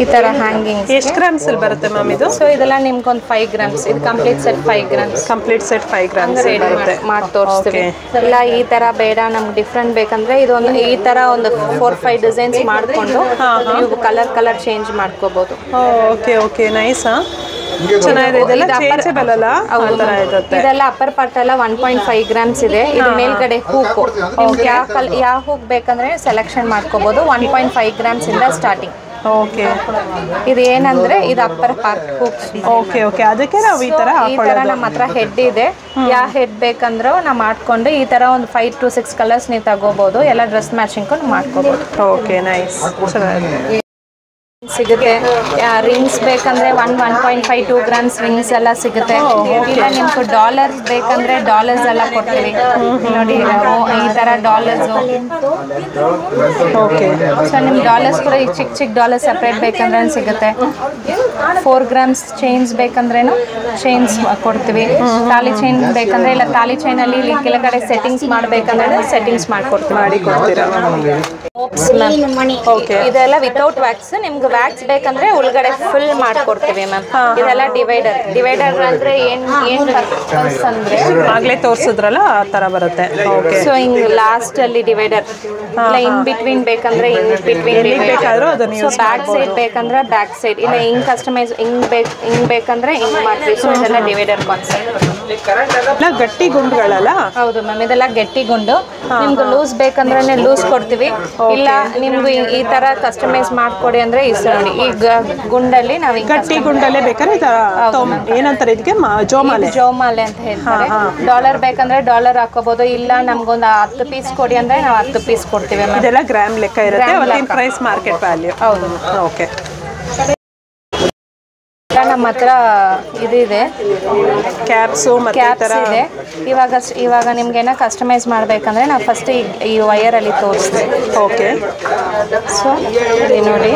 Speaker 2: ಈ ತರ ಹ್ಯಾಂಗಿಂಗ್ಸ್.
Speaker 1: ಎಷ್ಟು ಗ್ರಾಮ್ಸ್ ಅಲ್ಲಿ ಬರುತ್ತೆ ಮ್ಯಾಮ್ ಇದು?
Speaker 2: ಸೊ ಇದೆಲ್ಲ ನಿಮ್ಗೊಂದು 5 grams. ಇದು complete set 5 grams.
Speaker 1: Complete set 5 grams ಬರುತ್ತೆ.
Speaker 2: ಮಾಡಿ ತೋರಿಸ್ತೀವಿ. ಎಲ್ಲ ಈ ತರ ಬೇಡ ನಮ್ಗೆ ಡಿಫ್ರೆಂಟ್ ಬೇಕಂದ್ರೆ ಇದೊಂದು ಈ ತರ ಒಂದು 4-5 ಡಿಸೈನ್ಸ್ ಮಾಡ್ಕೊಂಡು ನೀವು ಕಲರ್ ಚೇಂಜ್ ಮಾಡ್ಕೋಬಹುದು.
Speaker 1: Okay okay. ನೈಸ್. ಚೆನ್ನಾಗಿದೆ. ಇದೆಲ್ಲ ಚೇಂಜಬಲ್ ಅಲ್ಲ?
Speaker 2: ಇದೆಲ್ಲ ಅಪ್ಪರ್ ಪಾರ್ಟ್ ಎಲ್ಲ 1.5 grams ಇದೆ. ಇದು ಮೇಲ್ಗಡೆ ಹೂಕು ಯಾವ ಹೂಕ್ ಬೇಕಂದ್ರೆ ಸೆಲೆಕ್ಷನ್ ಮಾಡ್ಕೋಬಹುದು. 1.5 grams ಇಂದ ಸ್ಟಾರ್ಟಿಂಗ್.
Speaker 1: ಓಕೆ.
Speaker 2: ಇದು ಏನಂದ್ರೆ ಇದು ಅಪ್ಪರ್ ಪಾರ್ಟ್ ಹೂಕ್ಸ್.
Speaker 1: Okay okay. ಅದಕ್ಕೆ ನಾವು ಈ ತರ
Speaker 2: ನಮ್ಮ ಹತ್ರ ಹೆಡ್ ಇದೆ. ಯಾವ ಹೆಡ್ ಬೇಕಂದ್ರೆ ನಾವು ಮಾಡ್ಕೊಂಡು ಈ ತರ ಒಂದು 5 to 6 ಕಲರ್ಸ್ ನೀವು ತಗೋಬಹುದು. ಎಲ್ಲ ಡ್ರೆಸ್ ಮ್ಯಾಚಿಂಗ್ ಮಾಡ್ಕೋಬಹುದು.
Speaker 1: ಓಕೆ. ನೈಸ್. ಚೆನ್ನಾಗಿದೆ.
Speaker 2: ಸಿಗುತ್ತೆ. ರಿಂಗ್ಸ್ ಬೇಕಂದ್ರೆ 1.5-2 ಗ್ರಾಮ್ಸ್ ರಿಂಗ್ಸ್ ಎಲ್ಲ ಸಿಗುತ್ತೆ. ಇಲ್ಲ ನಿಮ್ಗೆ ಡಾಲರ್ಸ್ ಬೇಕಂದ್ರೆ ಡಾಲರ್ಸ್ ಎಲ್ಲ ಕೊಡ್ತೀವಿ ನೋಡಿ, ಈ ತರ ಡಾಲರ್ಸ್.
Speaker 1: ಓಕೆ.
Speaker 2: ಸೊ ನಿಮ್ಗೆ ಡಾಲರ್ಸ್ ಕೂಡ ಈಗ ಚಿಕ್ಕ ಚಿಕ್ಕ ಡಾಲರ್ ಸಪ್ರೇಟ್ ಬೇಕಂದ್ರೆ ಸಿಗುತ್ತೆ. 4 ಗ್ರಾಮ್ಸ್ ಚೈನ್ಸ್ ಬೇಕಂದ್ರೇನು ಚೈನ್ಸ್ ಕೊಡ್ತೀವಿ. ತಾಲಿ ಚೈನ್ ಬೇಕಂದ್ರೆ ಇಲ್ಲ ತಾಲಿ ಚೈನ್ ಅಲ್ಲಿ ಇಲ್ಲಿ ಕೆಳಗಡೆ ಸೆಟ್ಟಿಂಗ್ಸ್ ಮಾಡ್ಬೇಕಂದ್ರೆ ಸೆಟ್ಟಿಂಗ್ಸ್ ಮಾಡಿ ಕೊಡ್ತೀರಾ. ಇದೆಲ್ಲ ವಿತೌಟ್ ವ್ಯಾಕ್ಸ್. ನಿಮ್ಗೆ ವ್ಯಾಕ್ಸ್ ಬೇಕಂದ್ರೆ ಒಳಗಡೆ ಫುಲ್ ಮಾಡ್ಕೊಡ್ತೀವಿ ಮ್ಯಾಮ್. ಇದೆಲ್ಲ ಡಿವೈಡರ್ ಅಂದ್ರೆ ಏನ್ ಪರ್ಪಸ್ ಅಂದ್ರೆ
Speaker 1: ಆಗ್ಲೇ ತೋರಿಸಿದ್ರಲ್ಲ ಆ ತರ ಬರುತ್ತೆ. ಓಕೆ.
Speaker 2: ಸೊ ಹಿಂಗ್ ಲಾಸ್ಟ್ ಅಲ್ಲಿ ಡಿವೈಡರ್ ಇಲ್ಲ ಇನ್ ಬಿಟ್ವೀನ್ ಬೇಕಂದ್ರೆ ಇನ್ ಬಿಟ್ವೀನ್
Speaker 1: ಬೇಕಾದ್ರೂ ಅದನ್ನ
Speaker 2: ಸೊ ಬ್ಯಾಕ್ ಸೈಡ್ ಬೇಕಂದ್ರೆ ಬ್ಯಾಕ್ ಸೈಡ್, ಇಲ್ಲ ಹಿಂಗ್ ಕಸ್ಟಮೈಸ್ ಹಿಂಗ್ ಬೇಕಂದ್ರೆ ಹಿಂಗ್ ಮಾಡ್ತೀವಿ. ಸೊ ಇದೆಲ್ಲ ಡಿವೈಡರ್ ಕಾನ್ಸೆಪ್ಟ್.
Speaker 1: ಗಟ್ಟಿ ಗುಂಡುಗಳಲ್ಲ?
Speaker 2: ಹೌದು ಮ್ಯಾಮ್, ಇದೆಲ್ಲ ಗಟ್ಟಿ ಗುಂಡು. ನಿಮ್ಗೆ ಲೂಸ್ ಬೇಕಂದ್ರೆ ಲೂಸ್ ಕೊಡ್ತೀವಿ. ಇಲ್ಲ ನಿಮ್ಗೆ ಈ ತರ ಕಸ್ಟಮೈಸ್ ಮಾಡ್ಕೊಡಿ ಅಂದ್ರೆ ನೋಡಿ ಈ ಗುಂಡಲ್ಲಿ ನಾವು
Speaker 1: ಗಟ್ಟಿ ಗುಂಡಲ್ಲೇ ಬೇಕಾದ್ರೆ ಏನಂತಾರೆ ಇದಕ್ಕೆ
Speaker 2: ಜೋಮಾಲೆ ಅಂತ ಹೇಳ್ತಾರೆ. ಡಾಲರ್ ಬೇಕಂದ್ರೆ ಡಾಲರ್ ಹಾಕೋಬಹುದು. ಇಲ್ಲ ನಮ್ಗೊಂದು 10 ಪೀಸ್ ಕೊಡಿ ಅಂದ್ರೆ ನಾವು 10 ಪೀಸ್ ಕೊಡ್ತೀವಿ.
Speaker 1: ಇದೆಲ್ಲ ಗ್ರಾಮ್ ಲೆಕ್ಕ ಇರುತ್ತೆ, ಪ್ರೈಸ್ ಮಾರ್ಕೆಟ್ ವ್ಯಾಲ್ಯೂ.
Speaker 2: ಹೌದು.
Speaker 1: ಓಕೆ.
Speaker 2: ನಮ್ಮ ಹತ್ರ ಇದೆ
Speaker 1: ಕ್ಯಾಪ್ಸು
Speaker 2: ಇದೆ. ಇವಾಗ ನಿಮ್ಗೇನ ಕಸ್ಟಮೈಸ್ ಮಾಡ್ಬೇಕಂದ್ರೆ ನಾವು ಫಸ್ಟ್ ಈ ವೈರ್ ಅಲ್ಲಿ ತೋರಿಸ್ತೀವಿ.
Speaker 1: ಓಕೆ.
Speaker 2: ಸೊ ನೋಡಿ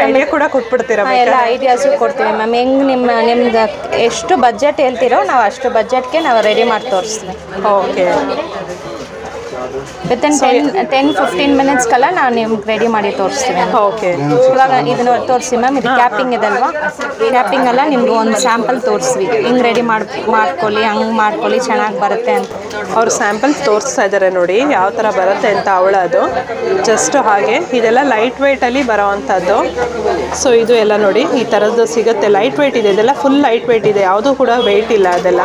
Speaker 1: ಐಡಿಯಾ ಕೂಡ ಕೊಟ್ಬಿಡ್ತೀರಾ?
Speaker 2: ಎಲ್ಲ ಐಡಿಯಾಸು ಕೊಡ್ತೀವಿ ಮ್ಯಾಮ್. ನಿಮ್ಗೆ ಎಷ್ಟು ಬಜೆಟ್ ಹೇಳ್ತೀರೋ ನಾವು ಅಷ್ಟು ಬಜೆಟ್ಗೆ ನಾವು ರೆಡಿ ಮಾಡಿ ತೋರಿಸ್ತೀವಿ.
Speaker 1: ಓಕೆ.
Speaker 2: ವಿತಿನ್ 10-15 ಮಿನಿಟ್ಸ್ಗೆಲ್ಲ ನಾವು ನಿಮ್ಗೆ ರೆಡಿ ಮಾಡಿ ತೋರಿಸ್ತೀವಿ.
Speaker 1: ಓಕೆ.
Speaker 2: ಇವಾಗ ಇದನ್ನ ತೋರಿಸಿ ಮ್ಯಾಮ್. ಇದು ಕ್ಯಾಪಿಂಗ್ ಇದಲ್ವಾ, ಕ್ಯಾಪಿಂಗ್ ಎಲ್ಲ ನಿಮ್ಗೆ ಒಂದು ಸ್ಯಾಂಪಲ್ ತೋರಿಸ್ವಿ. ಹಿಂಗೆ ರೆಡಿ ಮಾಡ್ಕೊಳ್ಳಿ, ಹಂಗೆ ಮಾಡ್ಕೊಳ್ಳಿ, ಚೆನ್ನಾಗಿ ಬರುತ್ತೆ ಅಂತ
Speaker 1: ಅವ್ರು ಸ್ಯಾಂಪಲ್ ತೋರಿಸ್ತಾ ಇದ್ದಾರೆ ನೋಡಿ ಯಾವ ಥರ ಬರುತ್ತೆ ಅಂತ. ಅದು ಜಸ್ಟ್ ಹಾಗೆ ಇದೆಲ್ಲ ಲೈಟ್ ವೆಯ್ಟಲ್ಲಿ ಬರೋವಂಥದ್ದು. ಸೊ ಇದು ಎಲ್ಲ ನೋಡಿ ಈ ಥರದ್ದು ಸಿಗುತ್ತೆ. ಲೈಟ್ ವೆಯ್ಟ್ ಇದೆ, ಇದೆಲ್ಲ ಫುಲ್ ಲೈಟ್ ವೆಯ್ಟ್ ಇದೆ, ಯಾವುದೂ ಕೂಡ ವೆಯ್ಟ್ ಇಲ್ಲ ಅದೆಲ್ಲ.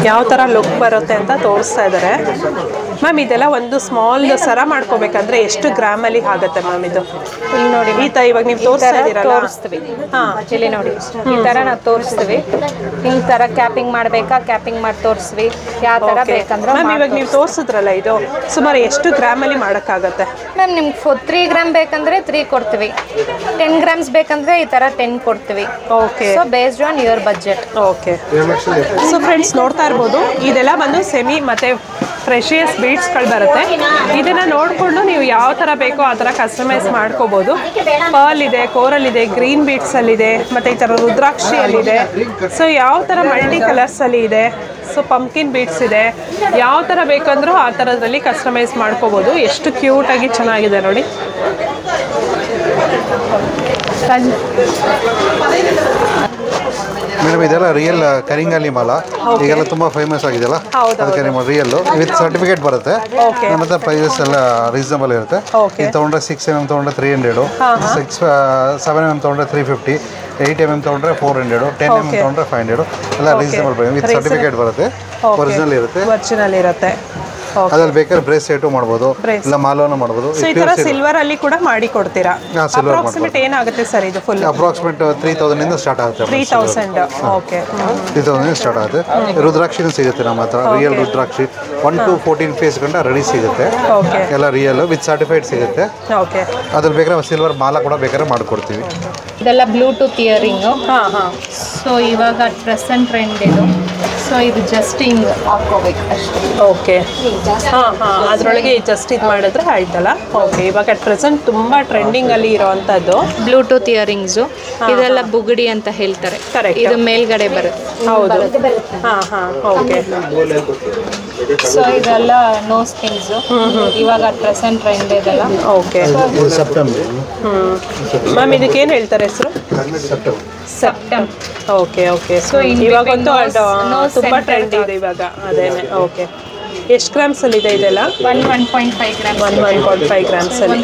Speaker 1: ಯಾವ ಥರ ಲುಕ್ ಬರುತ್ತೆ ಅಂತ ತೋರಿಸ್ತಾ ಇದ್ದಾರೆ ಮ್ಯಾಮ್. ಇದೆಲ್ಲ ಒಂದು ಸ್ಮಾಲ್ ಸರ ಮಾಡ್ಕೋಬೇಕಂದ್ರೆ ಎಷ್ಟು ಗ್ರಾಮಲ್ಲಿ ಆಗುತ್ತೆ ಮ್ಯಾಮ್ ಇದು?
Speaker 2: ಇಲ್ಲಿ ನೋಡಿ
Speaker 1: ಇವಾಗ ನೀವು ತೋರಿಸ್ತಾ ಇದ್ದೀರಾ,
Speaker 2: ತೋರಿಸ್ತೀವಿ. ಇಲ್ಲಿ ನೋಡಿ ಈ ಥರ ನಾವು ತೋರಿಸ್ತೀವಿ. ಈ ಥರ ಕ್ಯಾಪಿಂಗ್ ಮಾಡಬೇಕಾ, ಕ್ಯಾಪಿಂಗ್ ಮಾಡಿ ತೋರಿಸ್ವಿ. ಯಾವ ಥರ ಬೇಕಂದ್ರೆ
Speaker 1: ಮ್ಯಾಮ್ ಇವಾಗ ನೀವು ತೋರಿಸಿದ್ರಲ್ಲ ಇದು ಸುಮಾರು ಎಷ್ಟು ಗ್ರಾಮಲ್ಲಿ ಮಾಡೋಕ್ಕಾಗತ್ತೆ
Speaker 2: ಮ್ಯಾಮ್? ನಿಮ್ಗೆ 3 ಗ್ರಾಮ್ ಬೇಕಂದ್ರೆ 3 ಕೊಡ್ತೀವಿ. 10 ಗ್ರಾಮ್ಸ್ ಬೇಕಂದ್ರೆ ಈ ಥರ 10 ಕೊಡ್ತೀವಿ.
Speaker 1: Okay.
Speaker 2: So based on your budget.
Speaker 1: Okay. So friends ನೋಡ್ತಾ ಇರ್ಬೋದು ಇದೆಲ್ಲ ಬಂದು ಸೆಮಿ ಮತ್ತು ಫ್ರೆಶಿಯಸ್ ಬೀಡ್ಸ್ಗಳು ಬರುತ್ತೆ. ಇದನ್ನು ನೋಡಿಕೊಂಡು ನೀವು ಯಾವ ಥರ ಬೇಕೋ ಆ ಥರ ಕಸ್ಟಮೈಸ್ ಮಾಡ್ಕೋಬೋದು. ಪರ್ಲ್ ಇದೆ, ಕೋರಲ್ ಇದೆ, ಗ್ರೀನ್ ಬೀಡ್ಸಲ್ಲಿದೆ, ಮತ್ತು ಈ ಥರ ರುದ್ರಾಕ್ಷಿಯಲ್ಲಿದೆ. ಸೊ ಯಾವ ಥರ ಮಲ್ಟಿ ಕಲರ್ಸಲ್ಲಿ ಇದೆ. ಸೊ ಪಂಪ್ಕಿನ್ ಬೀಡ್ಸ್ ಇದೆ. ಯಾವ ಥರ ಬೇಕಂದ್ರೂ ಆ ಥರದ್ರಲ್ಲಿ ಕಸ್ಟಮೈಸ್ ಮಾಡ್ಕೋಬೋದು. ಎಷ್ಟು ಕ್ಯೂಟಾಗಿ ಚೆನ್ನಾಗಿದೆ ನೋಡಿ.
Speaker 3: ಮೇಡಮ್ ಇದೆಲ್ಲ ರಿಯಲ್ ಕರಿಂಗಲಿ ಮಾಲ ಈಗೆಲ್ಲ ತುಂಬಾ ಫೇಮಸ್ ಆಗಿದೆಯಲ್ಲ, ಅದಕ್ಕೆ ನಿಮ್ಮ ರಿಯಲ್ ವಿತ್ ಸರ್ಟಿಫಿಕೇಟ್ ಬರುತ್ತೆ. ಮತ್ತೆ ಪ್ರೈಸಸ್ ಎಲ್ಲ ರೀಸನಬಲ್ ಇರುತ್ತೆ. ಇದು ತೊಗೊಂಡ್ರೆ 6mm ತೊಗೊಂಡ್ರೆ 300, 7mm ತೊಗೊಂಡ್ರೆ 350, 8mm ತೊಗೊಂಡ್ರೆ 400, 10mm ತೊಗೊಂಡ್ರೆ 500 ಎಲ್ಲ ರೀಸನಬಲ್ ಪ್ರೈಸ್ ವಿತ್ ಸರ್ಟಿಫಿಕೇಟ್ ಬರುತ್ತೆ. ಒರಿಜಿನಲ್ ಇರುತ್ತೆ. ಅದ್ರಲ್ಲಿ ಬೇಕಾದ್ರೆ ಬ್ರೇಸ್ಲೆಟ್ ಮಾಡ್ಬೋದು, ಇಲ್ಲ ಮಾಲೋನ ಮಾಡ್ಬೋದು.
Speaker 1: ಸಿಲ್ವರ್ ಅಲ್ಲಿ ಕೂಡ ಮಾಡಿ ಕೊಡ್ತೀರಾ? ಅಪ್ರಾಕ್ಸಿಮೇಟ್ ಏನಾಗುತ್ತೆ ಸರ್ ಇದು? ಫುಲ್
Speaker 3: ಅಪ್ರಾಕ್ಸಿಮೇಟ್ 3000 ಇಂದ ಸ್ಟಾರ್ಟ್ ಆಗುತ್ತೆ.
Speaker 1: 3000. ಓಕೆ.
Speaker 3: 3000 ಇಂದ ಸ್ಟಾರ್ಟ್ ಆಗುತ್ತೆ. ರುದ್ರಾಕ್ಷಿನೂ ಸಿಗುತ್ತೆ ನಮ್ಮ ಹತ್ರ. ರಿಯಲ್ ರುದ್ರಾಕ್ಷಿ 1 to 14 ಪೀಸ್ ಗಂಟ ರೆಡಿ ಸಿಗುತ್ತೆ. ಎಲ್ಲ ರಿಯಲ್ ವಿತ್ ಸರ್ಟಿಫೈಡ್ ಸಿಗುತ್ತೆ.
Speaker 1: ಓಕೆ.
Speaker 3: ಅದ್ರಲ್ಲಿ ಬೇಕಾದ್ರೆ ಸಿಲ್ವರ್ ಮಾಲ ಕೂಡ ಬೇಕಾದ್ರೆ ಮಾಡ್ಕೊಡ್ತೀವಿ.
Speaker 2: ಇದೆಲ್ಲ ಬ್ಲೂಟೂತ್ ಇಯರಿಂಗು. ಸೊ ಇವಾಗ ಪ್ರೆಸೆಂಟ್ ಟ್ರೆಂಡ್ ಇದು. ಸೊ ಇದು ಜಸ್ಟ್ ಹಿಂಗ್ ಹಾಕೋಬೇಕು ಅಷ್ಟೇ.
Speaker 1: ಓಕೆ. ಅದರೊಳಗೆ ಜಸ್ಟ್ ಇದು ಮಾಡಿದ್ರೆ ಆಯ್ತಲ್ಲ. ಓಕೆ. ಇವಾಗ ಅಟ್ ಪ್ರೆಸೆಂಟ್ ತುಂಬ ಟ್ರೆಂಡಿಂಗಲ್ಲಿ ಇರೋವಂಥದ್ದು
Speaker 2: ಬ್ಲೂಟೂತ್ ಇಯರಿಂಗ್ಸು. ಇದೆಲ್ಲ ಬುಗುಡಿ ಅಂತ ಹೇಳ್ತಾರೆ. ಇದು ಮೇಲ್ಗಡೆ ಬರುತ್ತೆ.
Speaker 1: ಹೌದು. ಓಕೆ.
Speaker 2: ಸೊ ಇದೆಲ್ಲ ನೋಸ್ ಪಿನ್ಸು. ಇವಾಗ ಪ್ರೆಸೆಂಟ್ ಟ್ರೆಂಡ್ ಇದೆಲ್ಲ.
Speaker 1: ಓಕೆ. ಮ್ಯಾಮ್ ಇದಕ್ಕೇನು ಹೇಳ್ತಾರೆ ಹೆಸರು?
Speaker 2: ಸೆಪ್ಟಮ್.
Speaker 1: ಓಕೆ. ಓಕೆ. ಸೊ ಇವಾಗಂತೂ ತುಂಬ ಟ್ರೆಂಡ್ ಇದೆ ಇವಾಗ. ಅದೇನೆ. ಓಕೆ. ಎಷ್ಟು ಗ್ರಾಮ್ಸಲ್ಲಿದೆ ಇದೆಲ್ಲ?
Speaker 2: 1.5 ಗ್ರಾಮ್ಸ್.
Speaker 1: 1.5 ಗ್ರಾಮ್ಸಲ್ಲಿ.